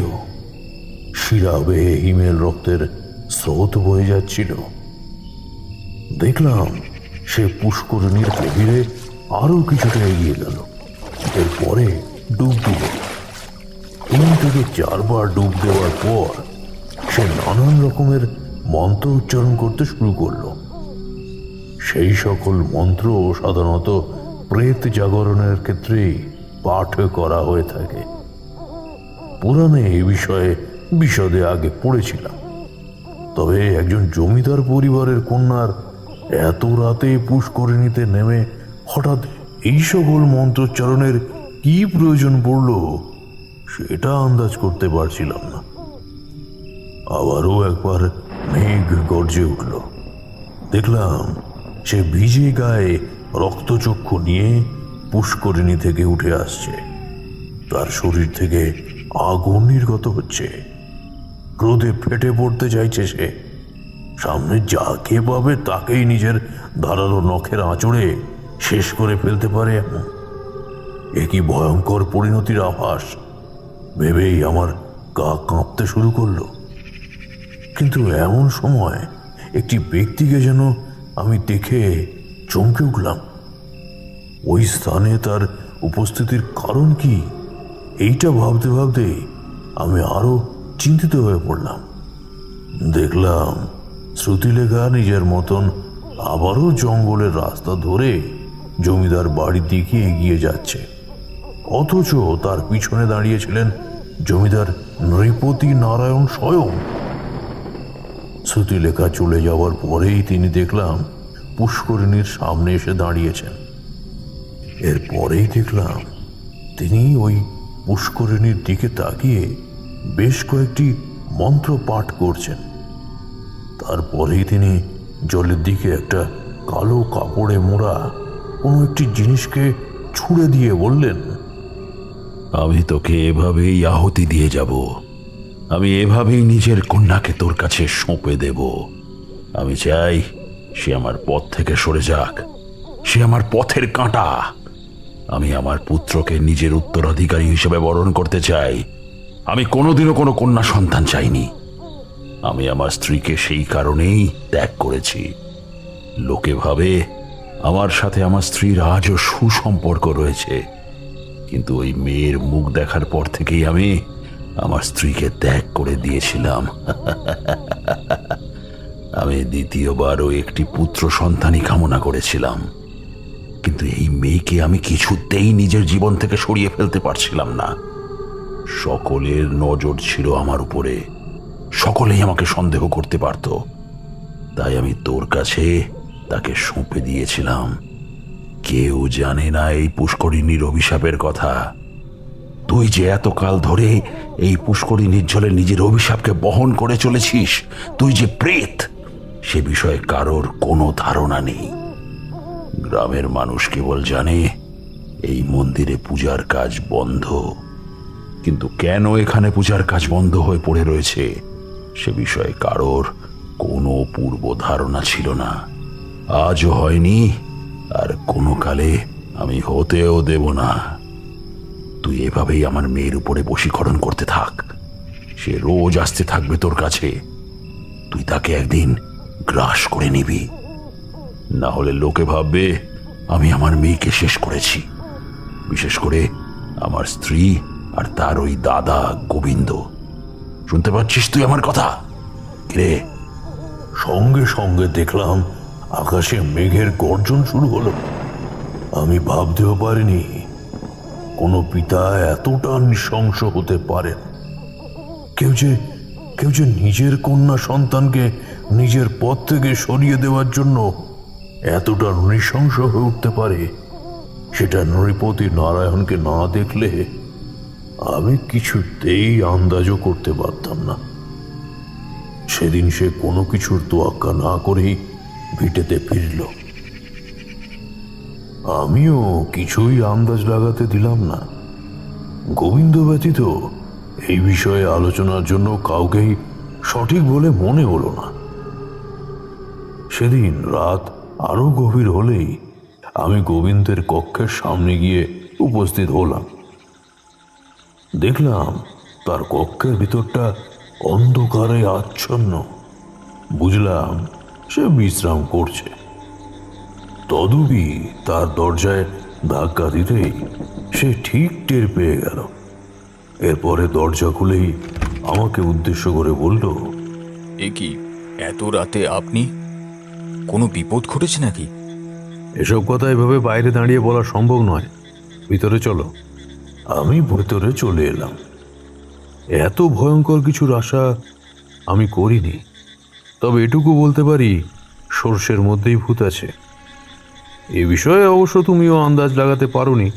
শিরা বেয়ে হিমেল রক্তের স্রোত বয়ে যাচ্ছিল। দেখলাম সে পুষ্করিণীর গভীরে আরো কিছুটা এগিয়ে গেল। এরপরে ডুব দিল। 3 থেকে 4 বার ডুব দেওয়ার পর সে নানান রকমের মন্ত্র উচ্চারণ করতে শুরু করলো। সেই সকল মন্ত্র সাধারণত প্রেত জাগরণের ক্ষেত্রেই পাঠ করা হয়ে থাকে। পুরাণে এই বিষয়ে বিশদে আগে পড়েছিলাম। তবে একজন জমিদার পরিবারের কন্যার এত রাতে পুষ্করিণীতে নেমে হঠাৎ এই সকল মন্ত্রোচ্চারণের কি প্রয়োজন পড়ল সেটা আন্দাজ করতে পারছিলাম না। আবারও একবার মেঘ গর্জে উঠল। দেখলাম সে ভিজে গায়ে রক্তচক্ষু নিয়ে পুষ্করিণী থেকে উঠে আসছে। তার শরীর থেকে আগুন নির্গত হচ্ছে। ক্রোধে ফেটে পড়তে চাইছে সে। সামনে যাকে পাবে তাকেই নিজের ধারালো নখের আঁচড়ে শেষ করে ফেলতে পারে এমন। এ কি ভয়ঙ্কর পরিণতির আভাস ভেবেই আমার গা কাঁপতে শুরু করলো। কিন্তু এমন সময় একটি ব্যক্তিকে যেন আমি দেখে চমকে উঠলাম। ওই স্থানে তার উপস্থিতির কারণ কি, এইটা ভাবতে ভাবতে আমি আরো চিন্তিত হয়ে পড়লাম। দেখলাম শ্রুতিলেখা নিজের মতন আবারও জঙ্গলের রাস্তা ধরে জমিদার বাড়ির দিকে এগিয়ে যাচ্ছে। অথচ তার পিছনে দাঁড়িয়েছিলেন জমিদার নৃপতি নারায়ণ স্বয়ং। শ্রুতিলেখা চলে যাওয়ার পরেই তিনি দেখলাম পুষ্করিণীর সামনে এসে দাঁড়িয়েছেন। এরপরেই দেখলাম তিনি ওই পুষ্করিণীর দিকে তাকিয়ে বেশ কয়েকটি মন্ত্র পাঠ করছেন। তারপরেই তিনি জলের দিকে একটা কালো কাপড়ে মোড়া কোনো একটি জিনিসকে ছুঁড়ে দিয়ে বললেন, আমি তোকে এভাবেই আহুতি দিয়ে যাব। আমি এভাবেই নিজের কন্যাকে তোর কাছে সঁপে দেব। আমি চাই সে আমার পথ থেকে সরে যাক। সে আমার পথের কাঁটা। আমি আমার পুত্রকে নিজের উত্তরাধিকারী হিসেবে বরণ করতে চাই। আমি কোনোদিনও কোনো কন্যা সন্তান চাইনি। আমি আমার স্ত্রীকে সেই কারণেই ত্যাগ করেছি। লোকে ভাবে আমার সাথে আমার স্ত্রীর আজও সুসম্পর্ক রয়েছে, কিন্তু ওই মেয়ের মুখ দেখার পর থেকেই আমি আমার স্ত্রীকে ত্যাগ করে দিয়েছিলাম। আমি দ্বিতীয়বারও একটি পুত্র সন্তানই কামনা করেছিলাম, কিন্তু এই মেয়েকে আমি কিছুতেই নিজের জীবন থেকে সরিয়ে ফেলতে পারছিলাম না। সকলের নজর ছিল আমার উপরে, সকলেই আমাকে সন্দেহ করতে পারত। তাই আমি তোর কাছে তাকে সঁপে দিয়েছিলাম। কেউ জানে না এই পুষ্করিণীর অভিশাপের কথা। তুই যে এতকাল ধরে এই পুষ্করিণীর জলে নিজের অভিশাপকে বহন করে চলেছিস, তুই যে প্রেত, সে বিষয়ে কারোর কোনো ধারণা নেই। গ্রামের মানুষ কেবল জানে এই মন্দিরে পূজার কাজ বন্ধ, কিন্তু কেন এখানে পূজার কাজ বন্ধ হয়ে পড়ে রয়েছে সে বিষয়ে কারোর কোনো পূর্ব ধারণা ছিল না। আজও হয়নি, আর কোনো কালে আমি হতেও দেব না। তুই এভাবেই আমার মেয়ের উপরে বশীকরণ করতে থাক। সে রোজ আসতে থাকবে তোর কাছে। তুই তাকে একদিন গ্রাস করে নিবি, না হলে লোকে ভাববে আমি আমার মেয়েকে শেষ করেছি, বিশেষ করে আমার স্ত্রী আর তার ওই দাদা গোবিন্দ। শুনতে পাচ্ছিস তুই আমার কথা? রে, সঙ্গে সঙ্গে দেখলাম আকাশে মেঘের গর্জন শুরু হলো। আমি ভাবতেও পারিনি কোনো পিতা এতটা নৃশংস হতে পারেন। কেউ যে নিজের কন্যা সন্তানকে নিজের পথ থেকে সরিয়ে দেওয়ার জন্য এতটা নৃশংস হয়ে উঠতে পারে, সেটা নৃপতি নারায়ণকে না দেখলে আমি কিছুতেই আন্দাজও করতে পারতাম না। সেদিন সে কোনো কিছুর তোয়াক্কা না করেই ভিটেতে ফিরল। আমিও কিছুই আন্দাজ লাগাতে দিলাম না। গোবিন্দ ব্যতীত এই বিষয়ে আলোচনার জন্য কাউকেই সঠিক বলে মনে হলো না। সেদিন রাত আরো গভীর হলেই আমি গোবিন্দের কক্ষের সামনে গিয়ে উপস্থিত হলাম। দেখলাম তার কক্ষের ভিতরটা অন্ধকারে আচ্ছন্ন। বুঝলাম সে বিশ্রাম করছে। তদুপি তার দরজায় ধাক্কা দিতেই সে ঠিক টের পেয়ে গেল। এরপরে দরজা খুলেই আমাকে উদ্দেশ্য করে বলল, এ কি, এত রাতে আপনি? কোনো বিপদ ঘটেছে নাকি? এসব কথা এভাবে বাইরে দাঁড়িয়ে বলা সম্ভব নয়, ভিতরে চলো। আমি ভেতরে চলে এলাম। এত ভয়ঙ্কর কিছুর আশা আমি করিনি, তবে এটুকু বলতে পারি সর্ষের মধ্যেই ভূত আছে। এ বিষয়ে অবশ্য তুমিও আন্দাজ লাগাতে পারোনি।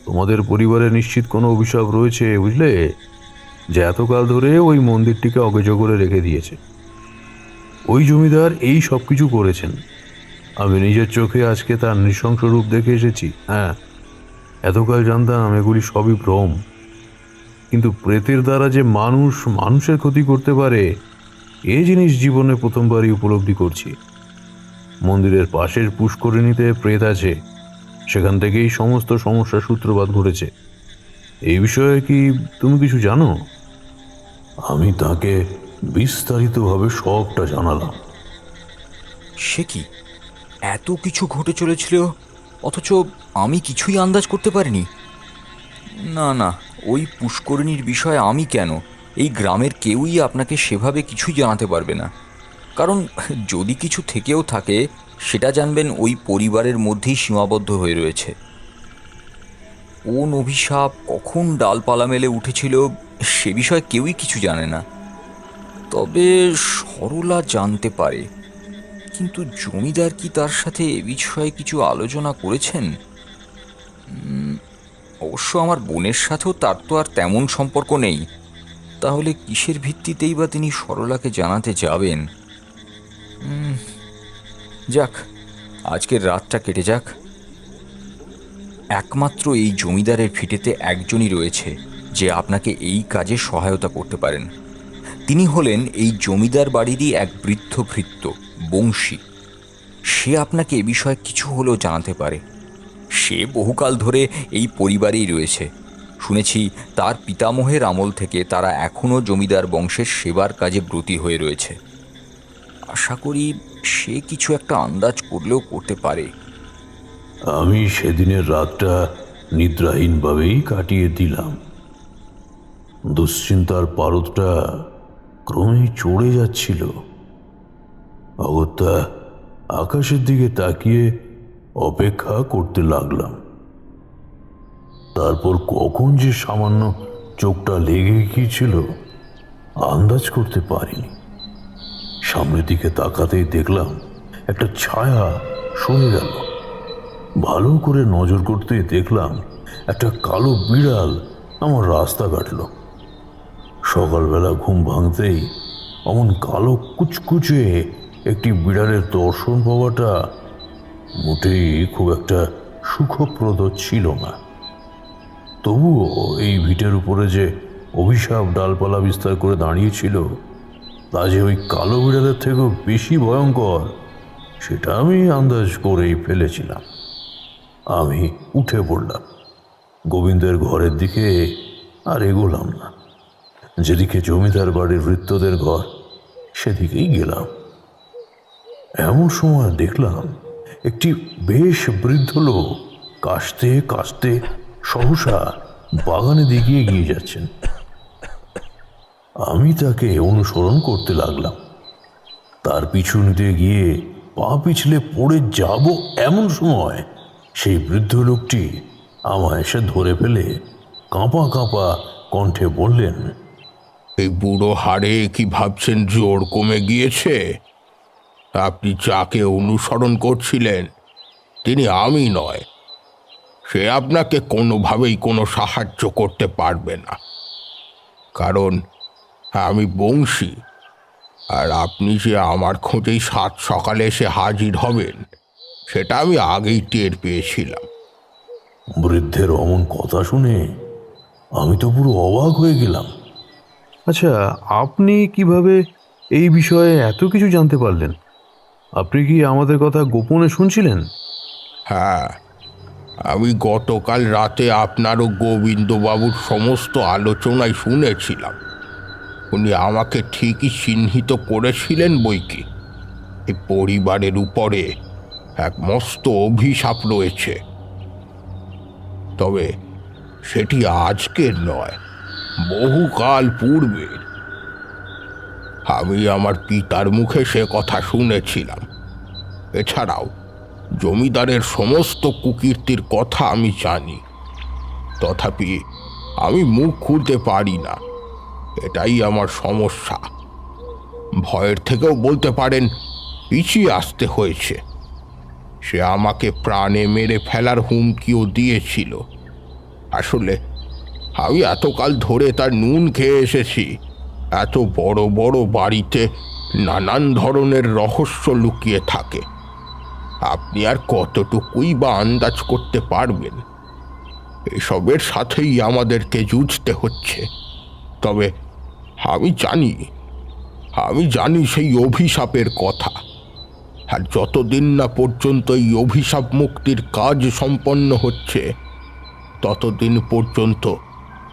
তোমাদের পরিবারে নিশ্চিত কোনো অভিশাপ রয়েছে, বুঝলে, যে এতকাল ধরে ওই মন্দিরটিকে অকেজো করে রেখে দিয়েছে। ওই জমিদার এই সব কিছু করেছেন। আমি নিজের চোখে আজকে তার নৃশংস রূপ দেখে এসেছি। হ্যাঁ, এতকাল জানতাম এগুলি সবই ভ্রম, কিন্তু প্রেতের দ্বারা যে মানুষের ক্ষতি করতে পারে এই জিনিস জীবনে প্রথমবারই উপলব্ধি করছি। মন্দিরের পাশের পুষ্করিণীতে প্রেত আছে, সেখান থেকেই সমস্ত সমস্যার সূত্রপাত ঘটেছে। এই বিষয়ে কি তুমি কিছু জানো? আমি তাকে বিস্তারিতভাবে সবটা জানালাম। সে কি, এত কিছু ঘটে চলেছিল অথচ আমি কিছুই আন্দাজ করতে পারিনি? না না, ওই পুষ্করিণীর বিষয়ে আমি কেন, এই গ্রামের কেউই আপনাকে সেভাবে কিছুই জানাতে পারবে না। কারণ যদি কিছু থেকেও থাকে সেটা জানবেন ওই পরিবারের মধ্যেই সীমাবদ্ধ হয়ে রয়েছে। কোন অভিশাপ কখন ডালপালা মেলে উঠেছিল সে বিষয়ে কেউই কিছু জানে না। তবে সরলা জানতে পারে, কিন্তু জমিদার কি তার সাথে এ বিষয়ে কিছু আলোচনা করেছেন? অবশ্য আমার বোনের সাথেও তার তো আর তেমন সম্পর্ক নেই। তাহলে কিসের ভিত্তিতেই বা তিনি সরলাকে জানাতে যাবেন? যাক, আজকের রাতটা কেটে যাক। একমাত্র এই জমিদারের ভিটেতে একজনই রয়েছে যে আপনাকে এই কাজে সহায়তা করতে পারেন। তিনি হলেন এই জমিদার বাড়িরই এক বৃদ্ধ ভৃত্য বংশী। সে আপনাকে এ বিষয়ে কিছু হলেও জানাতে পারে। সে বহুকাল ধরে এই পরিবারেই রয়েছে। শুনেছি তার পিতামহের আমল থেকে তারা এখনও জমিদার বংশের সেবার কাজে ব্রতী হয়ে রয়েছে। আশা করি সে কিছু একটা আন্দাজ করলেও করতে পারে। আমি সেদিনের রাতটা নিদ্রাহীনভাবেই কাটিয়ে দিলাম। দুশ্চিন্তার পারদটা ক্রমেই চড়ে যাচ্ছিল। অগত্যা আকাশের দিকে তাকিয়ে অপেক্ষা করতে লাগলাম। তারপর কখন যে সামান্য চোখটা লেগে গিয়েছিল আন্দাজ করতে পারিনি। সামনের দিকে তাকাতেই দেখলাম একটা ছায়া সরে গেল। ভালো করে নজর করতেই দেখলাম একটা কালো বিড়াল আমার রাস্তা কাটল। সকালবেলা ঘুম ভাঙতেই অমন কালো কুচকুচে একটি বিড়ালের দর্শন পাওয়াটা মোটেই খুব একটা সুখপ্রদ ছিল না। তবুও এই ভিটের উপরে যে অভিশাপ ডালপালা বিস্তার করে দাঁড়িয়েছিল তা যে ওই কালো বিড়ালের থেকেও বেশি ভয়ঙ্কর সেটা আমি আন্দাজ করেই ফেলেছিলাম। আমি উঠে পড়লাম। গোবিন্দের ঘরের দিকে আর এগোলাম না। যেদিকে জমিদার বাড়ির ভৃত্যদের ঘর সেদিকেই গেলাম। এমন সময় দেখলাম একটি বেশ বৃদ্ধ লোক কাশতে কাশতে সহসা বাগানে দিকে এগিয়ে যাচ্ছেন। আমি তাকে অনুসরণ করতে লাগলাম। তার পিছু নিতে গিয়ে পা পিছলে পড়ে যাব এমন সময় সেই বৃদ্ধ লোকটি আমায় এসে ধরে ফেলে কাঁপা কাঁপা কণ্ঠে বললেন, এই বুড়ো হাড়ে কি ভাবছেন জোর কমে গিয়েছে? আপনি যাকে অনুসরণ করছিলেন তিনি আমি নয়। সে আপনাকে কোনোভাবেই কোনো সাহায্য করতে পারবে না, কারণ আমি বংশী। আর আপনি যে আমার খোঁজেই সাত সকালে এসে হাজির হবেন সেটা আমি আগেই টের পেয়েছিলাম। বৃদ্ধের অমন কথা শুনে আমি তো পুরো অবাক হয়ে গেলাম। আচ্ছা, আপনি কিভাবে এই বিষয়ে এত কিছু জানতে পারলেন? আপনি কি আমাদের কথা গোপনে শুনছিলেন? হ্যাঁ, আমি গতকাল রাতে আপনার ও গোবিন্দবাবুর সমস্ত আলোচনায় শুনেছিলাম। উনি আমাকে ঠিকই চিহ্নিত করেছিলেন বৈকি। এই পরিবারের উপরে এক মস্ত অভিশাপ রয়েছে, তবে সেটি আজকের নয়, বহুকাল পূর্বের। আমি আমার পিতার মুখে সে কথা শুনেছিলাম। এছাড়াও জমিদারের সমস্ত কুকীর্তির কথা আমি জানি, তথাপি আমি মুখ খুলতে পারি না। এটাই আমার সমস্যা। ভয়ের থেকেও বলতে পারেন পিছিয়ে আসতে হয়েছে। সে আমাকে প্রাণে মেরে ফেলার হুমকিও দিয়েছিল। আসলে আমি এতকাল ধরে তার নুন খেয়ে এসেছি। এত বড় বড় বাড়িতে নানান ধরনের রহস্য লুকিয়ে থাকে। আপনি আর কতটুকুই বা আন্দাজ করতে পারবেন? এসবের সাথেই আমাদেরকে যুঝতে হচ্ছে। তবে আমি জানি সেই অভিশাপের কথা। আর যতদিন না পর্যন্ত এই অভিশাপ মুক্তির কাজ সম্পন্ন হচ্ছে ততদিন পর্যন্ত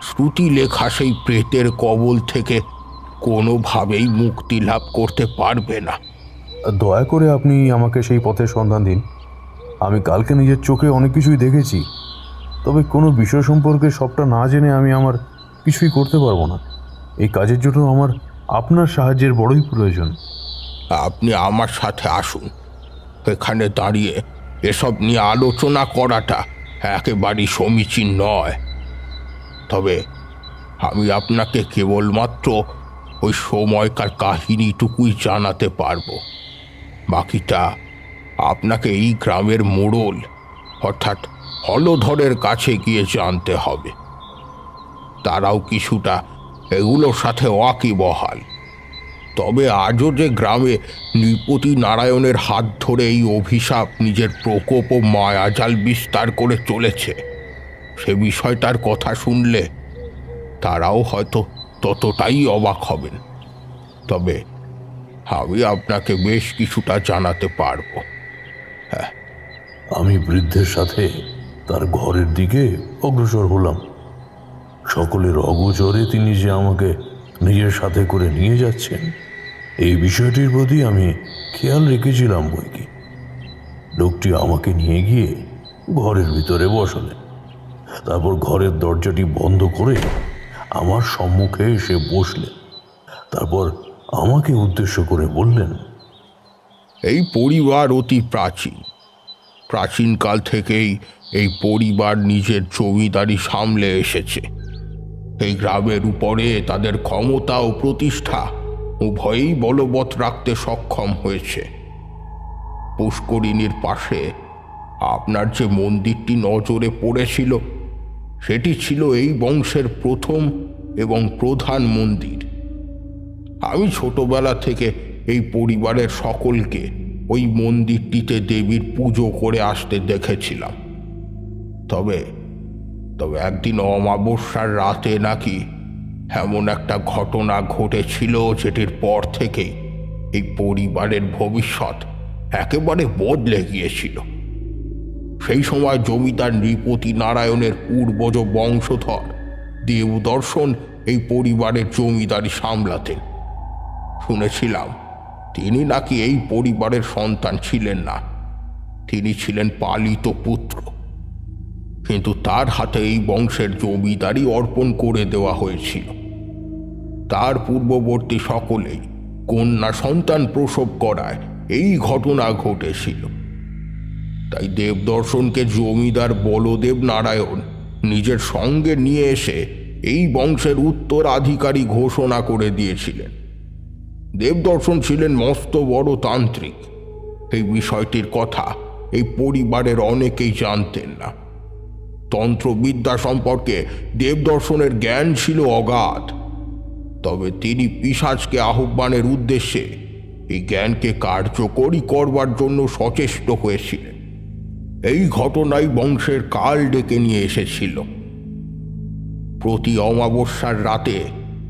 শ্রুতি লেখা সেই প্রেতের কবল থেকে কোনোভাবেই মুক্তি লাভ করতে পারবে না। দয়া করে আপনি আমাকে সেই পথের সন্ধান দিন। আমি কালকে নিজের চোখে অনেক কিছুই দেখেছি, তবে কোনো বিষয় সম্পর্কে সবটা না জেনে আমি আমার কিছুই করতে পারবো না। এই কাজের জন্য আমার আপনার সাহায্যের বড়ই প্রয়োজন। আপনি আমার সাথে আসুন। এখানে দাঁড়িয়ে এসব নিয়ে আলোচনা করাটা একেবারেই সমীচীন নয়। তবে আমি আপনাকে কেবলমাত্র ওই সময়কার কাহিনীটুকুই জানাতে পারবো। বাকিটা আপনাকে এই গ্রামের মোড়ল অর্থাৎ হলধরের কাছে গিয়ে জানতে হবে। তারাও কিছুটা এগুলোর সাথে ওয়াকিবহাল। তবে আজও যে গ্রামে নৃপতি নারায়ণের হাত ধরে এই অভিশাপ নিজের প্রকোপ ও মায়াজাল বিস্তার করে চলেছে, সে বিষয়টার কথা শুনলে তারাও হয়তো ততটাই অবাক হবেন। তবে আমি আপনাকে বেশ কিছুটা জানাতে পারবো। আমি বৃদ্ধের সাথে তার ঘরের দিকে অগ্রসর হলাম। সকলের অগোচরে তিনি যে আমাকে নিজের সাথে করে নিয়ে যাচ্ছেন, এই বিষয়টির প্রতি আমি খেয়াল রেখেছিলাম বইকি। লোকটি আমাকে নিয়ে গিয়ে ঘরের ভিতরে বসালেন, তারপর ঘরের দরজাটি বন্ধ করে আমার সম্মুখে এসে বসলেন। তারপর আমাকে উদ্দেশ্য করে বললেন, এই পরিবার অতি প্রাচীন। প্রাচীনকাল থেকেই এই পরিবার নিজের জমিদারি সামলে এসেছে। এই গ্রামের উপরে তাদের ক্ষমতা ও প্রতিষ্ঠা উভয়ই বলবৎ রাখতে সক্ষম হয়েছে। পুষ্করিণীর পাশে আপনার যে মন্দিরটি নজরে পড়েছিল, সেটি ছিল এই বংশের প্রথম এবং প্রধান মন্দির। আমি ছোটবেলা থেকে এই পরিবারের সকলকে ওই মন্দিরটিতে দেবীর পুজো করে আসতে দেখেছিলাম। তবে তবে একদিন অমাবস্যার রাতে নাকি এমন একটা ঘটনা ঘটেছিল, যেটির পর থেকেই এই পরিবারের ভবিষ্যৎ একেবারে বদলে গিয়েছিল। সেই সময় জমিদার নৃপতি নারায়ণের পূর্বজ বংশধর দেবদর্শন এই পরিবারের জমিদারি সামলাতেন। শুনেছিলাম তিনি নাকি এই পরিবারের সন্তান ছিলেন না, তিনি ছিলেন পালিত পুত্র। কিন্তু তার হাতে এই বংশের জমিদারি অর্পণ করে দেওয়া হয়েছিল। তার পূর্ববর্তী সকলেই কন্যা সন্তান প্রসব করায় এই ঘটনা ঘটেছিল। তাই দেবদর্শনকে জমিদার বলদেব নারায়ণ নিজের সঙ্গে নিয়ে এসে এই বংশের উত্তরাধিকারী ঘোষণা করে দিয়েছিলেন। দেবদর্শন ছিলেন মস্ত বড় তান্ত্রিক। এই বিষয়টির কথা এই পরিবারের অনেকেই জানতেন না। তন্ত্রবিদ্যা সম্পর্কে দেবদর্শনের জ্ঞান ছিল অগাধ। তবে তিনি পিশাচকে আহ্বানের উদ্দেশ্যে এই জ্ঞানকে কার্যকরী করবার জন্য সচেষ্ট হয়েছিলেন। এই ঘটনাই বংশের কাল ডেকে নিয়ে এসেছিল। প্রতি অমাবস্যার রাতে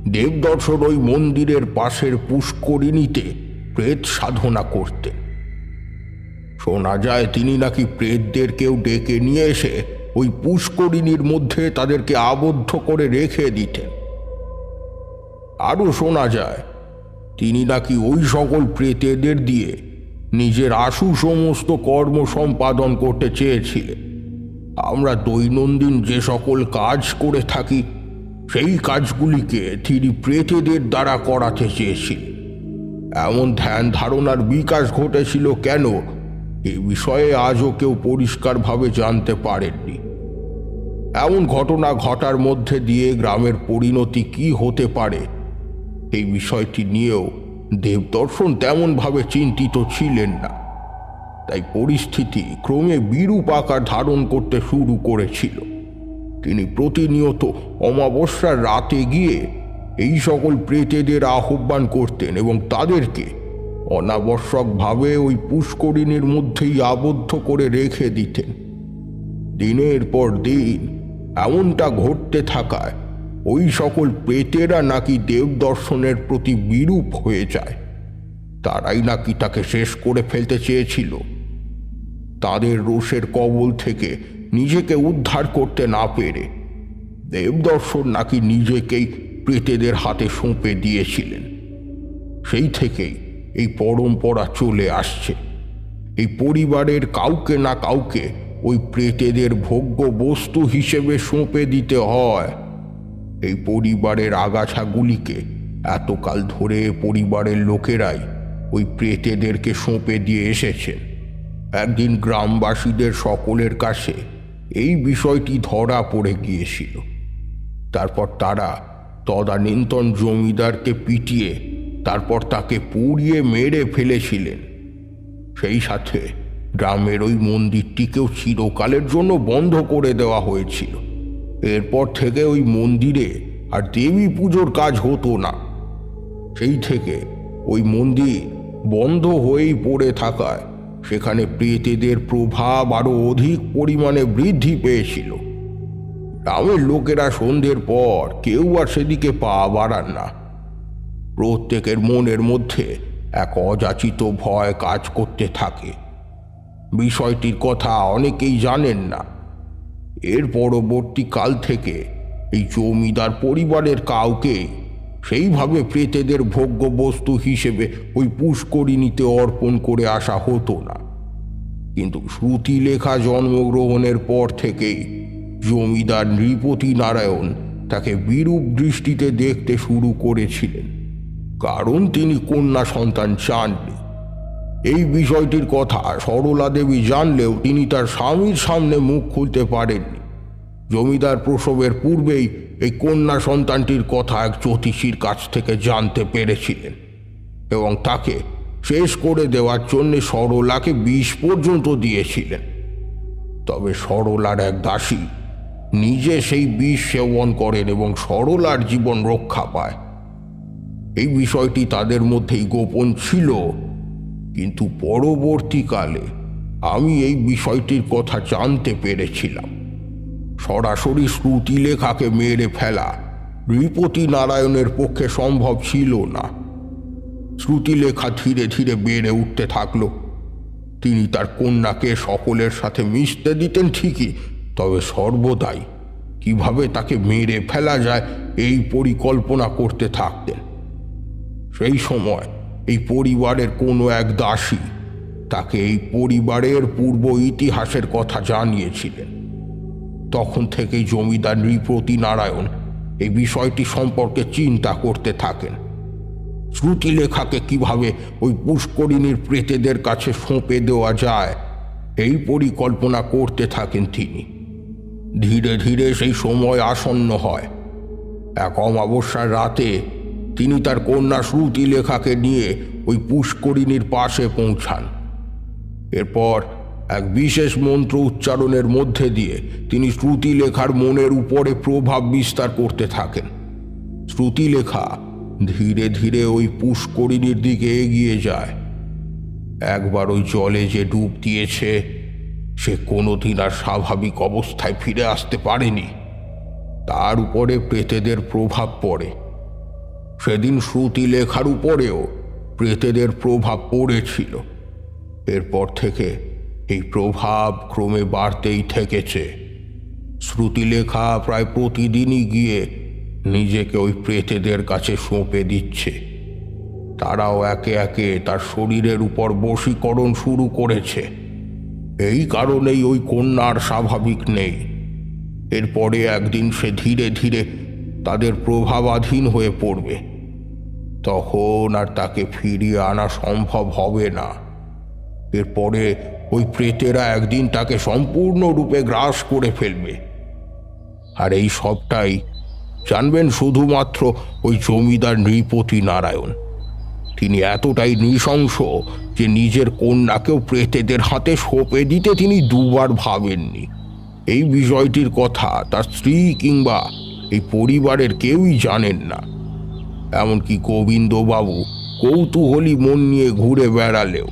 দেবদর্শন ওই মন্দিরের পাশের পুষ্করিণীতে প্রেত সাধনা করতেন। শোনা যায় তিনি নাকি প্রেতদেরকেও ডেকে নিয়ে এসে ওই পুষ্করিণীর মধ্যে তাদেরকে আবদ্ধ করে রেখে দিতেন। আরও শোনা যায় তিনি নাকি ওই সকল প্রেতেদের দিয়ে নিজের আশু সমস্ত কর্ম সম্পাদন করতে চেয়েছিলেন। আমরা দৈনন্দিন যে সকল কাজ করে থাকি, সেই কাজগুলিকে তিনি প্রেতেদের দ্বারা করাতে চেয়েছিলেন। এমন ধ্যান ধারণার বিকাশ ঘটেছিল কেন, এ বিষয়ে আজও কেউ পরিষ্কারভাবে জানতে পারেননি। এমন ঘটনা ঘটার মধ্যে দিয়ে গ্রামের পরিণতি কি হতে পারে, এই বিষয়টি নিয়েও দেবদর্শন তেমনভাবে চিন্তিত ছিলেন না। তাই পরিস্থিতি ক্রমে বিরূপ আকার ধারণ করতে শুরু করেছিল। তিনি প্রতিনিয়ত অমাবস্যার রাতে গিয়ে এই সকল প্রেতেদের আহ্বান করতেন এবং তাদেরকে অনাবশ্যকভাবে ওই পুষ্করিণীর মধ্যেই আবদ্ধ করে রেখে দিতেন। দিনের পর দিন এমনটা ঘটতে থাকায় ওই সকল প্রেতেরা নাকি দেবদর্শনের প্রতি বিরূপ হয়ে যায়। তারাই নাকি তাকে শেষ করে ফেলতে চেয়েছিল। তাদের রোষের কবল থেকে নিজেকে উদ্ধার করতে না পেরে দেবদর্শন নাকি নিজেকেই প্রেতেদের হাতে সঁপে দিয়েছিলেন। সেই থেকেই এই পরম্পরা চলে আসছে। এই পরিবারের কাউকে না কাউকে ওই প্রেতেদের ভোগ্য বস্তু হিসেবে সঁপে দিতে হয়। এই পরিবারের আগাছাগুলিকে এতকাল ধরে পরিবারের লোকেরাই ওই প্রেতেদেরকে সঁপে দিয়ে এসেছেন। একদিন গ্রামবাসীদের সকলের কাছে এই বিষয়টি ধরা পড়ে গিয়েছিল। তারপর তারা তদানীন্তন জমিদারকে পিটিয়ে তারপর তাকে পুড়িয়ে মেরে ফেলেছিলেন। সেই সাথে গ্রামের ওই মন্দিরটিকেও চিরকালের জন্য বন্ধ করে দেওয়া হয়েছিল। এরপর থেকে ওই মন্দিরে আর দেবী পুজোর কাজ হতো না। সেই থেকে ওই মন্দির বন্ধ হয়েই পড়ে থাকায় সেখানে প্রেতেদের প্রভাব আরো অধিক পরিমাণে বৃদ্ধি পেয়েছিল। গ্রামের লোকেরা সন্ধ্যের পর কেউ আর সেদিকে পা বাড়ান না। প্রত্যেকের মনের মধ্যে এক অযাচিত ভয় কাজ করতে থাকে। বিষয়টির কথা অনেকেই জানেন না। এর পরবর্তী কাল থেকে এই জমিদার পরিবারের কাউকে সেইভাবে প্রেতেদের ভোগ্য বস্তু হিসেবে ওই পুষ্করিণীতে অর্পণ করে আসা হতো না। কিন্তু শ্রুতিলেখা জন্মগ্রহণের পর থেকেই জমিদার নৃপতি নারায়ণ তাকে বিরূপ দৃষ্টিতে দেখতে শুরু করেছিলেন, কারণ তিনি কন্যা সন্তান চাননি। এই বিষয়টির কথা সরলা দেবী জানলেও তিনি তার স্বামীর সামনে মুখ খুলতে পারেননি। জমিদার প্রসবের পূর্বেই এই কন্যা সন্তানটির কথা এক জ্যোতিষীর কাছ থেকে জানতে পেরেছিলেন এবং তাকে শেষ করে দেওয়ার জন্য সরলাকে বিষ পর্যন্ত দিয়েছিলেন। তবে সরলার এক দাসী নিজে সেই বিষ সেবন করেন এবং সরলার জীবন রক্ষা পায়। এই বিষয়টি তাদের মধ্যেই গোপন ছিল, কিন্তু পরবর্তীকালে আমি এই বিষয়টির কথা জানতে পেরেছিলাম। সরাসরি শ্রুতিলেখাকে মেরে ফেলা নৃপতি নারায়ণের পক্ষে সম্ভব ছিল না। শ্রুতিলেখা ধীরে ধীরে বেড়ে উঠতে থাকল। তিনি তার কন্যাকে সকলের সাথে মিশতে দিতেন ঠিকই, তবে সর্বদাই কিভাবে তাকে মেরে ফেলা যায় এই পরিকল্পনা করতে থাকতেন। সেই সময় এই পরিবারের কোনো এক দাসী তাকে এই পরিবারের পূর্ব ইতিহাসের কথা জানিয়েছিলেন। তখন থেকেই জমিদার নৃপতি নারায়ণ এই বিষয়টি সম্পর্কে চিন্তা করতে থাকেন। শ্রুতিলেখাকে কিভাবে ওই পুষ্করিণীর প্রেতেদের কাছে সঁপে দেওয়া যায় এই পরিকল্পনা করতে থাকেন তিনি। ধীরে ধীরে সেই সময় আসন্ন হয়। এক অমাবস্যার রাতে তিনি তার কন্যা শ্রুতিলেখাকে নিয়ে ওই পুষ্করিণীর পাশে পৌঁছান। এরপর এক বিশেষ মন্ত্র উচ্চারণের মধ্যে দিয়ে তিনি শ্রুতিলেখার মনের উপরে প্রভাব বিস্তার করতে থাকেন। শ্রুতিলেখা ধীরে ধীরে ওই পুষ্করিণীর দিকে এগিয়ে যায়। একবার ওই জলে যে ডুব দিয়েছে সে কোনোদিন আর স্বাভাবিক অবস্থায় ফিরে আসতে পারেনি। তার উপরে প্রেতেদের প্রভাব পড়ে। সেদিন শ্রুতিলেখার উপরেও প্রেতেদের প্রভাব পড়েছিল। এরপর থেকে এই প্রভাব ক্রমে বাড়তেই থেকেছে। শ্রুতিলেখা প্রায় প্রতিদিনই গিয়ে নিজেকে ওই প্রেতেদের কাছে সঁপে দিচ্ছে। তারাও একে একে তার শরীরের উপর বশীকরণ শুরু করেছে। এই কারণেই ওই কন্যার স্বাভাবিক নেই। এরপরে একদিন সে ধীরে ধীরে তাদের প্রভাবাধীন হয়ে পড়বে। তখন আর তাকে ফিরিয়ে আনা সম্ভব হবে না। এরপরে ওই প্রেতেরা একদিন তাকে সম্পূর্ণরূপে গ্রাস করে ফেলবে। আর এই সবটাই জানবেন শুধুমাত্র ওই জমিদার নৃপতি নারায়ণ। তিনি এতটাই নৃশংস যে নিজের কন্যাকেও প্রেতেদের হাতে সঁপে দিতে তিনি দুবার ভাবেননি। এই বিষয়টির কথা তার স্ত্রী কিংবা এই পরিবারের কেউই জানেন না। এমনকি গোবিন্দবাবু কৌতূহলী মন নিয়ে ঘুরে বেড়ালেও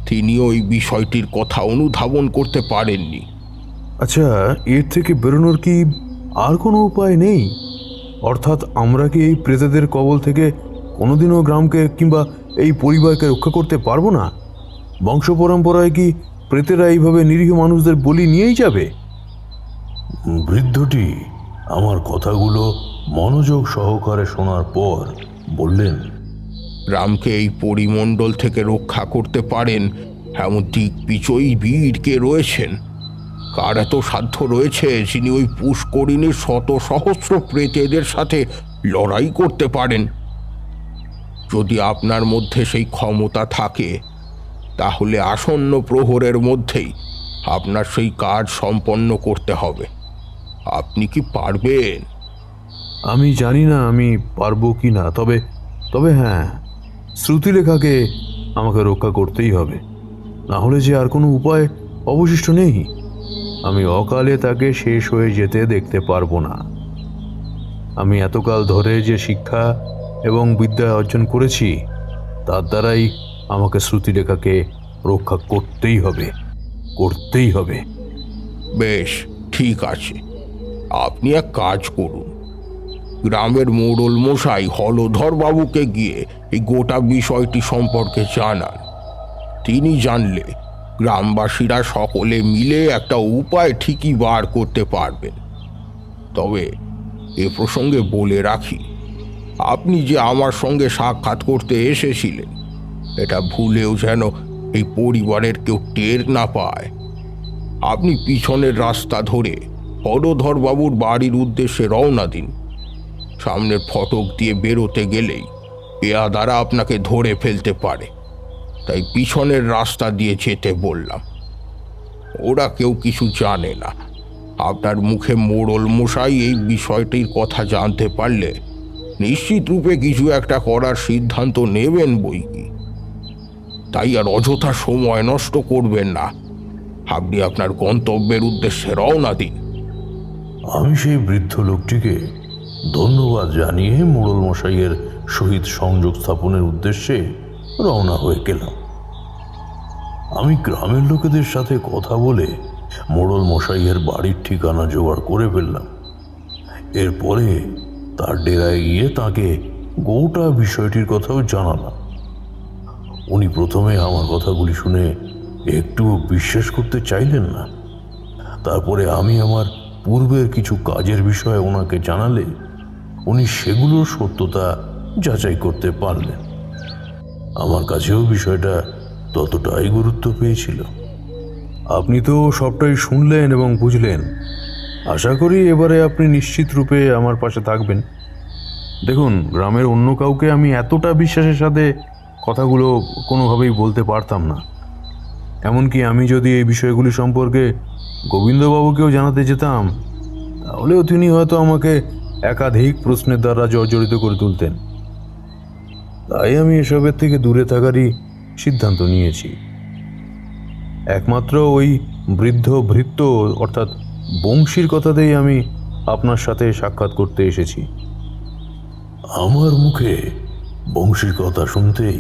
তিনিও এই বিষয়টির কথা অনুধাবন করতে পারেননি। আচ্ছা, এর থেকে বেরোনোর কি আর কোনো উপায় নেই? অর্থাৎ আমরা কি এই প্রেতাদের কবল থেকে কোনোদিনও গ্রামকে কিংবা এই পরিবারকে রক্ষা করতে পারবো না? বংশ পরম্পরায় কি প্রেতেরা এইভাবে নিরীহ মানুষদের বলি নিয়েই যাবে? বৃদ্ধটি আমার কথাগুলো মনোযোগ সহকারে শোনার পর বললেন, গ্রামকে এই পরিমণ্ডল থেকে রক্ষা করতে পারেন এমন দিগ্বিজয়ী বীর কে রয়েছেন? কার এত সাধ্য রয়েছে যিনি ওই পুষ্করিণীর শত সহস্র প্রেতেদের সাথে লড়াই করতে পারেন? যদি আপনার মধ্যে সেই ক্ষমতা থাকে তাহলে আসন্ন প্রহরের মধ্যেই আপনার সেই কাজ সম্পন্ন করতে হবে। আপনি কি পারবেন? আমি জানি না আমি পারবো কি না, তবে হ্যাঁ, শ্রুতিলেখাকে আমাকে রক্ষা করতেই হবে। না হলে যে আর কোনো উপায় অবশিষ্ট নেই। আমি অকালে তাকে শেষ হয়ে যেতে দেখতে পারবো না। আমি এতকাল ধরে যে শিক্ষা এবং বিদ্যা অর্জন করেছি তার দ্বারাই আমাকে শ্রুতিলেখাকে রক্ষা করতেই হবে। বেশ, ঠিক আছে। আপনি এক কাজ করুন, গ্রামের মোড়ল মশাই হলধর বাবুকে গিয়ে এই গোটা বিষয়টি সম্পর্কে জানান। তিনি জানলে গ্রামবাসীরা সকলে মিলে একটা উপায় ঠিকই বার করতে পারবেন। তবে এ প্রসঙ্গে বলে রাখি, আপনি যে আমার সঙ্গে সাক্ষাৎ করতে এসেছিলেন এটা ভুলেও যেন এই পরিবারের কেউ টের না পায়। আপনি পিছনের রাস্তা ধরে হরধর বাবুর বাড়ির উদ্দেশ্যে রওনা দিন। সামনের ফটক দিয়ে বেরোতে গেলেই পেয়াদারা আপনাকে ধরে ফেলতে পারে, তাই পিছনের রাস্তা দিয়ে যেতে বললাম। ওরা কেউ কিছু জানে না। আপনার মুখে মোড়ল মশাই এই বিষয়টির কথা জানতে পারলে নিশ্চিত রূপে কিছু একটা করার সিদ্ধান্ত নেবেন বই কি। তাই আর অযথা সময় নষ্ট করবেন না, আপনি আপনার গন্তব্যের উদ্দেশ্যে রওনা দিন। আমি সেই বৃদ্ধ লোকটিকে ধন্যবাদ জানিয়ে মোড়ল মশাইয়ের সহিত সংযোগ স্থাপনের উদ্দেশ্যে রওনা হয়ে গেলাম। আমি গ্রামের লোকেদের সাথে কথা বলে মোড়ল মশাইয়ের বাড়ির ঠিকানা জোগাড় করে ফেললাম। এরপরে তার ডেরায় গিয়ে তাকে গোটা বিষয়টির কথাও জানালাম। উনি প্রথমে আমার কথাগুলি শুনে একটু বিশ্বাস করতে চাইলেন না। তারপরে আমি আমার পূর্বের কিছু কাজের বিষয়ে ওনাকে জানালে উনি সেগুলোর সত্যতা যাচাই করতে পারলেন। আমার কাছেও বিষয়টা ততটাই গুরুত্ব পেয়েছিল। আপনি তো সবটাই শুনলেন এবং বুঝলেন। আশা করি এবারে আপনি নিশ্চিত রূপে আমার পাশে থাকবেন। দেখুন, গ্রামের অন্য কাউকে আমি এতটা বিশ্বাসের সাথে কথাগুলো কোনোভাবেই বলতে পারতাম না। এমনকি আমি যদি এই বিষয়গুলি সম্পর্কে গোবিন্দবাবুকেও জানাতে যেতাম, তাহলেও তিনি হয়তো আমাকে একাধিক প্রশ্নের দ্বারা জর্জরিত করে তুলতেন। তাই আমি এসবের থেকে দূরে থাকারই সিদ্ধান্ত নিয়েছি। একমাত্র ওই বৃদ্ধ ভৃত্য অর্থাৎ বংশীর কথাতেই আমি আপনার সাথে সাক্ষাৎ করতে এসেছি। আমার মুখে বংশীর কথা শুনতেই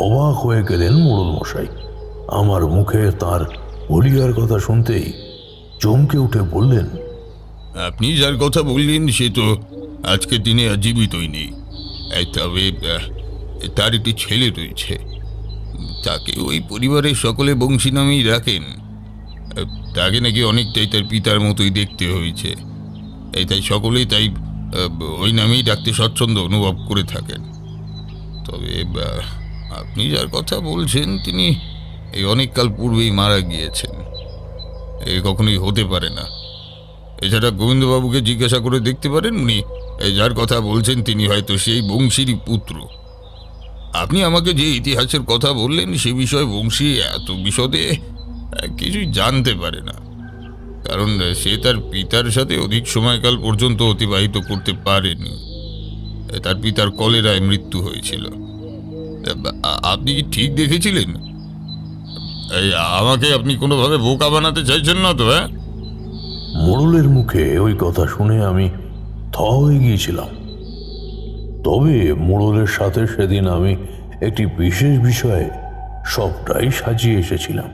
অবাক হয়ে গেলেন মোড়ল মশাই। আমার মুখে তার হলিয়ার কথা শুনতেই চমকে উঠে বললেন, আপনি যার কথা বললেন সে তো আজকের দিনে আর জীবিতই নেই। তবে তার একটি ছেলে রয়েছে, তাকে ওই পরিবারের সকলে বংশী নামেই রাখেন। তাকে নাকি অনেকটাই তার পিতার মতোই দেখতে হয়েছে, তাই সকলেই তাই ওই নামেই ডাকতে স্বচ্ছন্দ অনুভব করে থাকেন। তবে আপনি যার কথা বলছেন তিনি এই অনেককাল পূর্বেই মারা গিয়েছেন। এ কখনোই হতে পারে না। এছাড়া গোবিন্দবাবুকে জিজ্ঞাসা করে দেখতে পারেন, উনি যার কথা বলছেন তিনি হয়তো সেই বংশীরই পুত্র। আপনি আমাকে যে ইতিহাসের কথা বললেন সে বিষয়ে বংশী এত বিশদে কিছুই জানতে পারে না, কারণ সে তার পিতার সাথে অধিক সময়কাল পর্যন্ত অতিবাহিত করতে পারেনি। তার পিতার কলেরায় মৃত্যু হয়েছিল। আপনি কি ঠিক দেখেছিলেন? আমাকে আপনি কোনোভাবে বোকা বানাতে চাইছেন না তো? হ্যাঁ, মোড়লের মুখে ওই কথা শুনে আমি থ হয়ে গিয়েছিলাম। তবে মোড়লের সাথে সেদিন আমি একটি বিশেষ বিষয়ে সবটাই সাজিয়ে এসেছিলাম।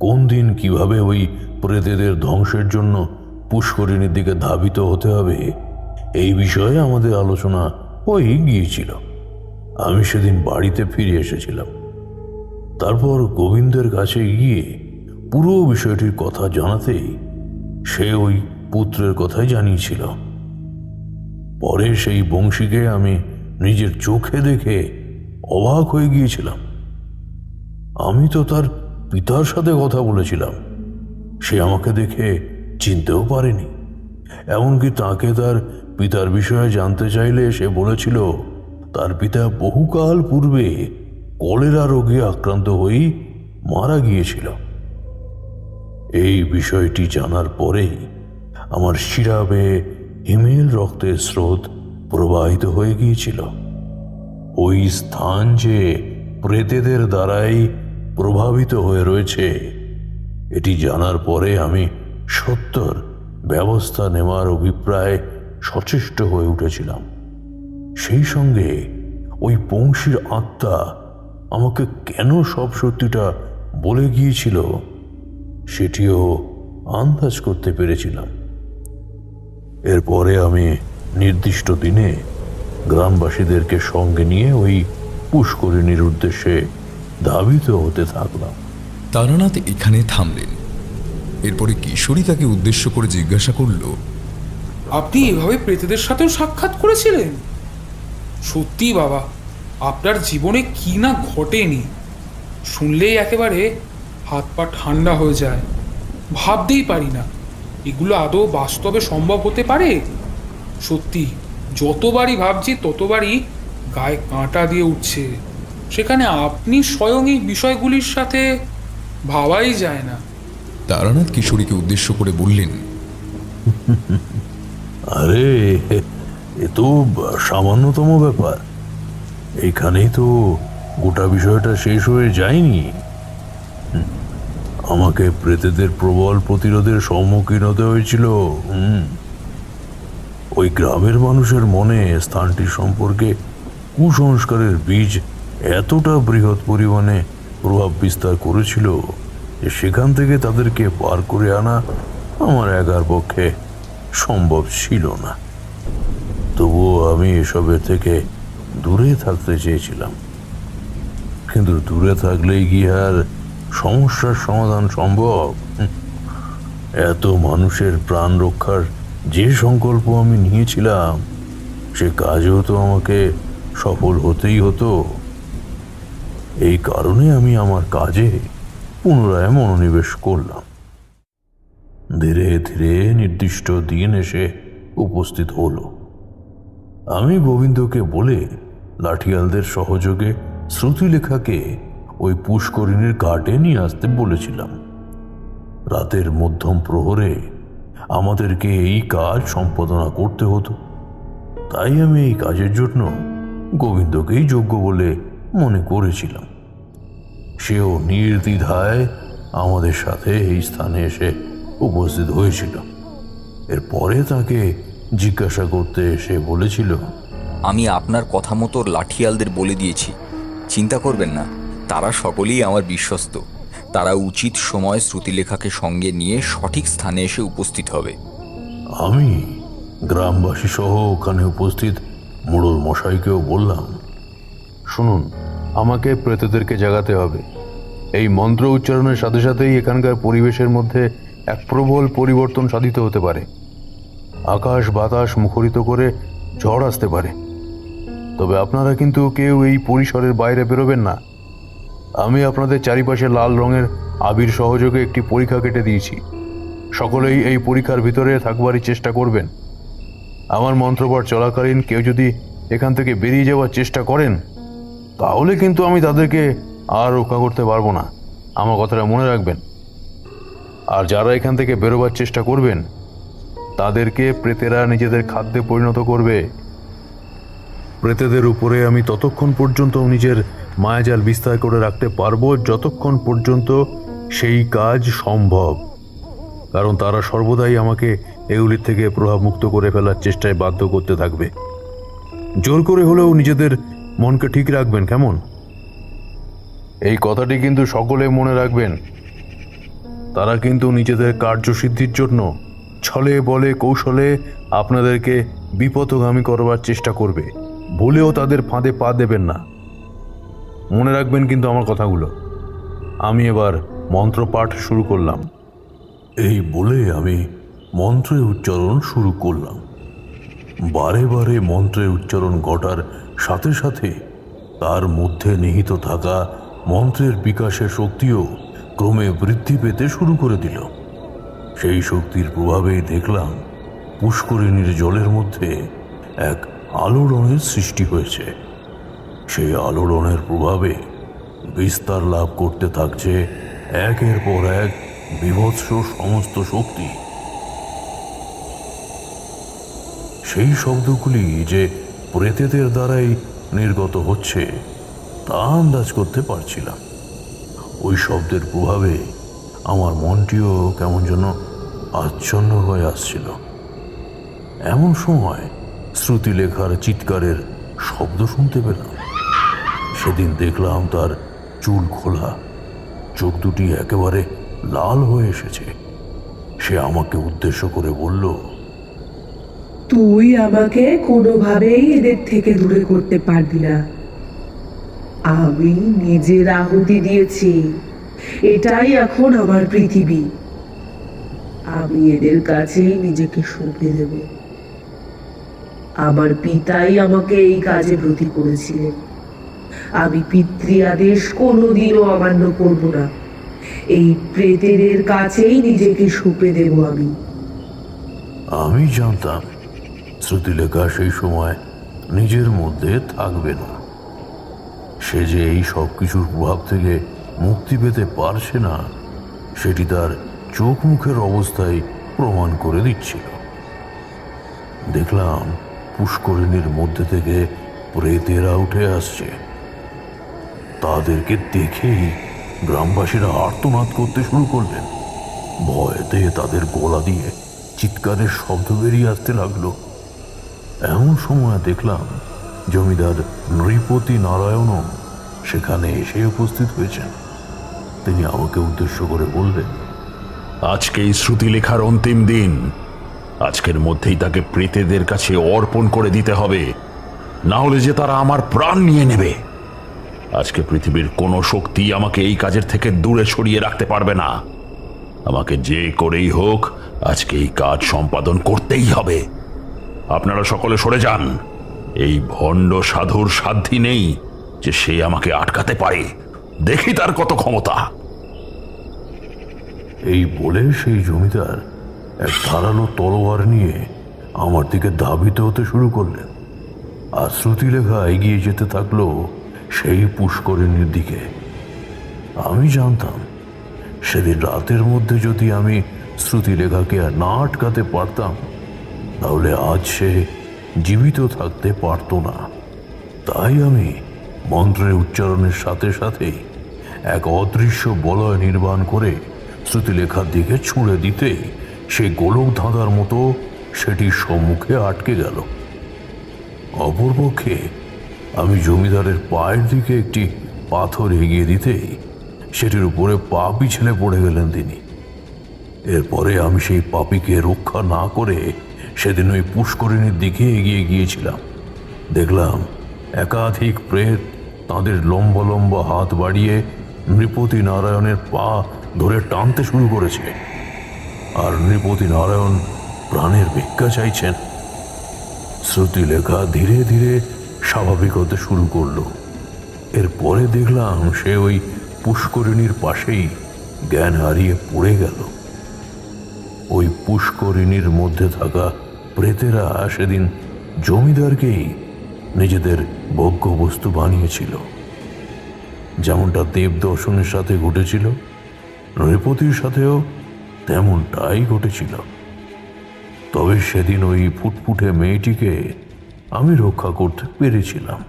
কোন দিন কিভাবে ওই প্রেতেদের ধ্বংসের জন্য পুষ্করিণীর দিকে ধাবিত হতে হবে এই বিষয়ে আমাদের আলোচনা হয়ে গিয়েছিল। আমি সেদিন বাড়িতে ফিরে এসেছিলাম। তারপর গোবিন্দের কাছে গিয়ে পুরো বিষয়টির কথা জানাতেই সে ওই পুত্রের কথাই জানিয়েছিল। পরে সেই বংশীকে আমি নিজের চোখে দেখে অবাক হয়ে গিয়েছিলাম। আমি তো তার পিতার সাথে কথা বলেছিলাম, সে আমাকে দেখে চিনতেও পারেনি। এমনকি তাকে তার পিতার বিষয়ে জানতে চাইলে সে বলেছিল তার পিতা বহুকাল পূর্বে কলেরা রোগে আক্রান্ত হয়েই মারা গিয়েছিল। এই বিষয়টি জানার পরেই আমার শিরা বেয়ে হিমেল রক্তের স্রোত প্রবাহিত হয়ে গিয়েছিল। ওই স্থান যে প্রেতেদের দ্বারাই প্রভাবিত হয়ে রয়েছে এটি জানার পরে আমি সত্তর ব্যবস্থা নেওয়ার অভিপ্রায় সচেষ্ট হয়ে উঠেছিলাম। সেই সঙ্গে ওই বংশীর আত্মা আমাকে কেন সব সত্যিটা বলে গিয়েছিল সেটিও আন্দাজ করতে পেরেছিলাম। এরপরে আমি নির্দিষ্ট দিনে গ্রামবাসীদেরকে সঙ্গে নিয়ে ওই পুষ্করিণীর উদ্দেশ্যে ধাবিত হতে থাকলাম। তারানাথ এখানে থামলেন। এরপরে কিশোরী তাকে উদ্দেশ্য করে জিজ্ঞাসা করল, আপনি এভাবে প্রেতদের সাথেও সাক্ষাৎ করেছিলেন? সত্যি বাবা, আপনার জীবনে কি না ঘটেনি, শুনলেই একেবারে হাত পা ঠান্ডা হয়ে যায়। ভাবতেই পারি না এগুলো আদৌ বাস্তবে সম্ভব হতে পারে। সত্যি যতবারই ভাবছি ততবারই গায়ে কাঁটা দিয়ে উঠছে, সেখানে আপনি স্বয়ং এই বিষয়গুলির সাথে ভাবাই যায় না। তারানাথ কিশোরীকে উদ্দেশ্য করে বললেন, আরে এ তো সামান্যতম ব্যাপার, এইখানেই তো গোটা বিষয়টা শেষ হয়ে যায়নি। আমাকে প্রেতেদের প্রবল প্রতিরোধের সম্মুখীন হতে হয়েছিল। ওই গ্রামের মানুষের মনে স্থানটি সম্পর্কে কুসংস্কারের বীজ এতটা বৃহৎ পরিমাণে প্রভাব বিস্তার করেছিল যে সেখান থেকে তাদেরকে পার করে আনা আমার একার পক্ষে সম্ভব ছিল না। তবুও আমি এসবের থেকে দূরে থাকতে চেয়েছিলাম, কিন্তু দূরে থাকলেই কি আর সমস্যার সমাধান সম্ভব? এত মানুষের প্রাণ রক্ষার যে সংকল্প আমি নিয়েছিলাম সে কাজেও তো আমাকে সফল হতেই হতো। এই কারণে আমি আমার কাজে পুনরায় মনোনিবেশ করলাম। ধীরে ধীরে নির্দিষ্ট দিন এসে উপস্থিত হলো। আমি গোবিন্দকে বলে লাঠিয়ালদের সহযোগে শ্রুতিলেখাকে ওই পুষ্করিণীর ঘাটে নিয়ে আসতে বলেছিলাম। রাতের মধ্যম প্রহরে আমাদেরকে এই কাজ সম্পাদনা করতে হতো, তাই আমি এই কাজের জন্য গোবিন্দকেই যোগ্য বলে মনে করেছিলাম। সেও নির্দ্বিধায় আমাদের সাথে এই স্থানে এসে উপস্থিত হয়েছিল। এরপরে তাকে জিজ্ঞাসা করতে এসে বলেছিল, আমি আপনার কথা মতো লাঠিয়ালদের বলে দিয়েছি, চিন্তা করবেন না, তারা সকলেই আমার বিশ্বস্ত। তারা উচিত সময় শ্রুতিলেখাকে সঙ্গে নিয়ে সঠিক স্থানে এসে উপস্থিত হবে। আমি গ্রামবাসী সহ ওখানে উপস্থিত মোড়ল মশাইকেও বললাম, শুনুন, আমাকে প্রেতদেরকে জাগাতে হবে। এই মন্ত্র উচ্চারণের সাথে সাথেই এখানকার পরিবেশের মধ্যে এক প্রবল পরিবর্তন সাধিত হতে পারে। আকাশ বাতাস মুখরিত করে ঝড় আসতে পারে। তবে আপনারা কিন্তু কেউ এই পরিসরের বাইরে বেরোবেন না। আমি আপনাদের চারিপাশে লাল রঙের আবির সহযোগে একটি পরীক্ষা কেটে দিয়েছি। সকলেই এই পরীক্ষার ভিতরে থাকবারই চেষ্টা করবেন। আমার মন্ত্রপাঠ চলাকালীন কেউ যদি এখান থেকে বেরিয়ে যাওয়ার চেষ্টা করেন তাহলে কিন্তু আমি তাদেরকে আর রক্ষা করতে পারবো না। আমার কথাটা মনে রাখবেন। আর যারা এখান থেকে বেরোবার চেষ্টা করবেন তাদেরকে প্রেতেরা নিজেদের খাদ্যে পরিণত করবে। প্রেতেদের উপরে আমি ততক্ষণ পর্যন্ত নিজের মায়াজাল বিস্তার করে রাখতে পারবো যতক্ষণ পর্যন্ত সেই কাজ সম্ভব, কারণ তারা সর্বদাই আমাকে এগুলির থেকে প্রভাব মুক্ত করে ফেলার চেষ্টায় বাধ্য করতে থাকবে। জোর করে হলেও নিজেদের মনকে ঠিক রাখবেন, কেমন? এই কথাটি কিন্তু সকলে মনে রাখবেন। তারা কিন্তু নিজেদের কার্যসিদ্ধির জন্য ছলে বলে কৌশলে আপনাদেরকে বিপথগামী করবার চেষ্টা করবে। ভুলেও তাদের ফাঁদে পা দেবেন না। মনে রাখবেন কিন্তু আমার কথাগুলো। আমি এবার মন্ত্রপাঠ শুরু করলাম। এই বলে আমি মন্ত্রের উচ্চারণ শুরু করলাম। বারে বারে মন্ত্রের উচ্চারণ ঘটার সাথে সাথে তার মধ্যে নিহিত থাকা মন্ত্রের বিকাশের শক্তিও ক্রমে বৃদ্ধি পেতে শুরু করে দিল। সেই শক্তির প্রভাবেই দেখলাম পুষ্করিণীর জলের মধ্যে এক আলোড়নের সৃষ্টি হয়েছে। সেই আলোড়নের প্রভাবে বিস্তার লাভ করতে থাকছে একের পর এক বীভৎস সমস্ত শক্তি। সেই শব্দগুলি যে প্রেতেদের দ্বারাই নির্গত হচ্ছে তা আন্দাজ করতে পারছিলাম। ওই শব্দের প্রভাবে আমার মনটিও কেমন যেন আচ্ছন্ন হয়ে আসছিল। এমন সময় শ্রুতিলেখার চিৎকারের শব্দ শুনতে পেলাম। সেদিন দেখলাম তার চুল খোলা, চোখ দুটি একেবারে লাল হয়ে এসেছে। সে আমাকে উদ্দেশ্য করে বলল, তুই আমাকে কোনোভাবেই এদের থেকে দূরে করতে পারবি না। আমি নিজের আহুতি দিয়েছি, এটাই এখন আমার পৃথিবী। আমি এদের কাছেই নিজেকে সঁপে দেব। আমার পিতাই আমাকে এই কাজে ব্রতী করেছিলেন। আমি পিতৃ আদেশ কোনোদিনও অমান্য করব না। এই প্রেতেদের কাছেই নিজেকে সঁপে দেব আমি। আমি জানতাম শ্রুতিলেখা সেই সময় নিজের মধ্যে থাকবে না। সে যে এই সব কিছুর প্রভাব থেকে মুক্তি পেতে পারছে না, সেটি তার চোখ মুখের অবস্থায় প্রমাণ করে দিচ্ছিল। দেখলাম পুষ্করিণীর মধ্যে থেকে প্রেতেরা উঠে আসছে। তাদেরকে দেখেই গ্রামবাসীরা আর্তনাদ করতে শুরু করলেন। ভয়েতে তাদের গলা দিয়ে চিৎকারের শব্দ বেরিয়ে আসতে লাগলো। এমন সময় দেখলাম জমিদার নৃপতি নারায়ণও সেখানে এসে উপস্থিত হয়েছেন। তিনি আমাকে উদ্দেশ্য করে বললেন, আজকেই শ্রুতিলেখার অন্তিম দিন। আজকের মধ্যেই তাকে প্রেতেদের কাছে অর্পণ করে দিতে হবে, না হলে যে তারা আমার প্রাণ নিয়ে নেবে। আজকে পৃথিবীর কোনো শক্তি আমাকে এই কাজের থেকে দূরে সরিয়ে রাখতে পারবে না। আমাকে যে করেই হোক আজকে এই কাজ সম্পাদন করতেই হবে। আপনারা সকলে সরে যান। এই ভণ্ড সাধুর সাধ্যি নেই যে সে আমাকে আটকাতে পারে। দেখি তার কত ক্ষমতা। এই বলে সেই জমিদার এক ধারালো তলোয়ার নিয়ে আমার দিকে ধাবিত হতে শুরু করলেন। আর শ্রুতিলেখা এগিয়ে যেতে থাকলো সেই পুষ্করিণীর দিকে। আমি জানতাম সেদিন রাতের মধ্যে যদি আমি শ্রুতিলেখাকে আর না আটকাতে পারতাম, তাহলে আজ সে জীবিত থাকতে পারত না। তাই আমি মন্ত্রের উচ্চারণের সাথে সাথেই এক অদৃশ্য বলয় নির্মাণ করে শ্রুতিলেখার দিকে ছুঁড়ে দিতেই সেই গোলক ধাঁধার মতো সেটির সম্মুখে আটকে গেল। অপরপক্ষে আমি জমিদারের পায়ের দিকে একটি পাথর এগিয়ে দিতেই সেটির উপরে পা পিছলে পড়ে গেলেন তিনি। এরপরে আমি সেই পাপীকে রক্ষা না করে সেদিন ওই পুষ্করিণীর দিকে এগিয়ে গিয়েছিলাম। দেখলাম একাধিক প্রেত তাদের লম্বা লম্বা হাত বাড়িয়ে নৃপতি নারায়ণের পা ধরে টানতে শুরু করেছে। আর নৃপতি নারায়ণ প্রাণের ভিক্ষা চাইছেন। শ্রুতিলেখা ধীরে ধীরে স্বাভাবিক হতে শুরু করলো। এরপরে দেখলাম সে ওই পুষ্করিণীর পাশেই জ্ঞান হারিয়ে পড়ে গেল। ওই পুষ্করিণীর মধ্যে থাকা প্রেতেরা সেদিন জমিদারকেই নিজেদের ভোগ্য বস্তু বানিয়েছিল। যেমনটা দেব দর্শনের সাথে ঘটেছিল, নৃপতির সাথেও তেমনটাই ঘটেছিল। তবে সেদিন ওই ফুটফুটে মেয়েটিকে আমি রক্ষা করতে পেরেছিলাম।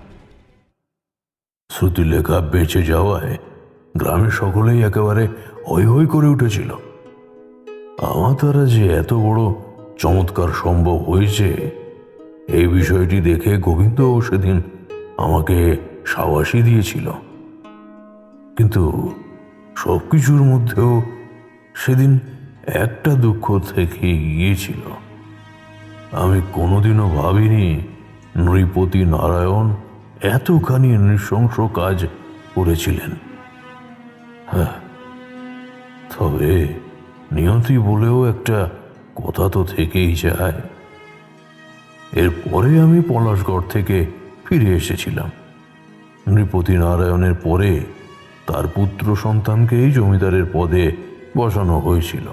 শ্রুতিলেখা বেঁচে যাওয়ায় গ্রামের সকলেই একেবারে হৈ হৈ করে উঠেছিল। আমার দ্বারা যে এত বড় চমৎকার সম্ভব হয়েছে, এই বিষয়টি দেখে গোবিন্দও সেদিন আমাকে সাবাসী দিয়েছিল। কিন্তু সবকিছুর মধ্যেও সেদিন একটা দুঃখ থেকে গিয়েছিল। আমি কোনোদিনও ভাবিনি নৃপতি নারায়ণ এতখানি নৃশংস কাজ করেছিলেন। হ্যাঁ, তবে নিয়তি বলেও একটা কথা তো থেকেই যায়। এরপরে আমি পলাশগড় থেকে ফিরে এসেছিলাম। নৃপতি নারায়ণের পরে তার পুত্র সন্তানকেই জমিদারের পদে বসানো হয়েছিল।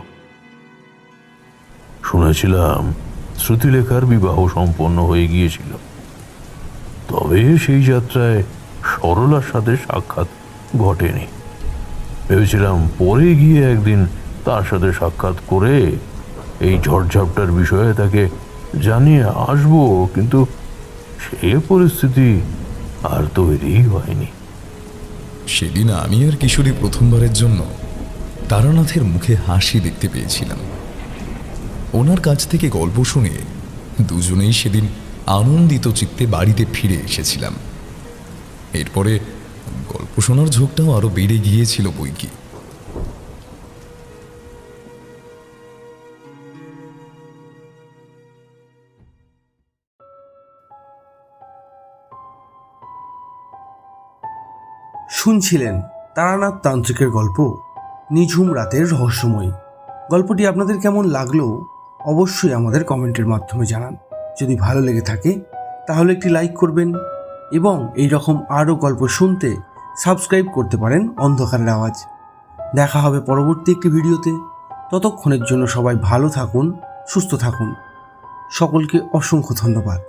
শুনেছিলাম শ্রুতিলেখার বিবাহ সম্পন্ন হয়ে গিয়েছিল। তবে সেই যাত্রায় সরলার সাথে সাক্ষাৎ ঘটেনি। ভেবেছিলাম পরে গিয়ে একদিন তার সাথে সাক্ষাৎ করে এই ঝড়ঝাপটার বিষয়ে তাকে জানিয়ে আসবো, কিন্তু সে পরিস্থিতি আর তৈরি হয়নি। সেদিন আমি আর কিশোরী প্রথমবারের জন্য তারানাথের মুখে হাসি দেখতে পেয়েছিলাম। ওনার কাছ থেকে গল্প শুনে দুজনেই সেদিন আনন্দিত চিত্তে বাড়িতে ফিরে এসেছিলাম। এরপরে গল্প শোনার ঝোঁকটাও আরো বেড়ে গিয়েছিল বইকি। শুনছিলেন তারানাথ তান্ত্রিকের গল্প নিঝুম রাতের রহস্যময়ী। গল্পটি আপনাদের কেমন লাগলো অবশ্যই আমাদের কমেন্টের মাধ্যমে জানান। যদি ভালো লেগে থাকে তাহলে একটি লাইক করবেন এবং এই রকম আরও গল্প শুনতে সাবস্ক্রাইব করতে পারেন অন্ধকারের আওয়াজ। দেখা হবে পরবর্তী একটি ভিডিওতে। ততক্ষণের জন্য সবাই ভালো থাকুন, সুস্থ থাকুন। সকলকে অসংখ্য ধন্যবাদ।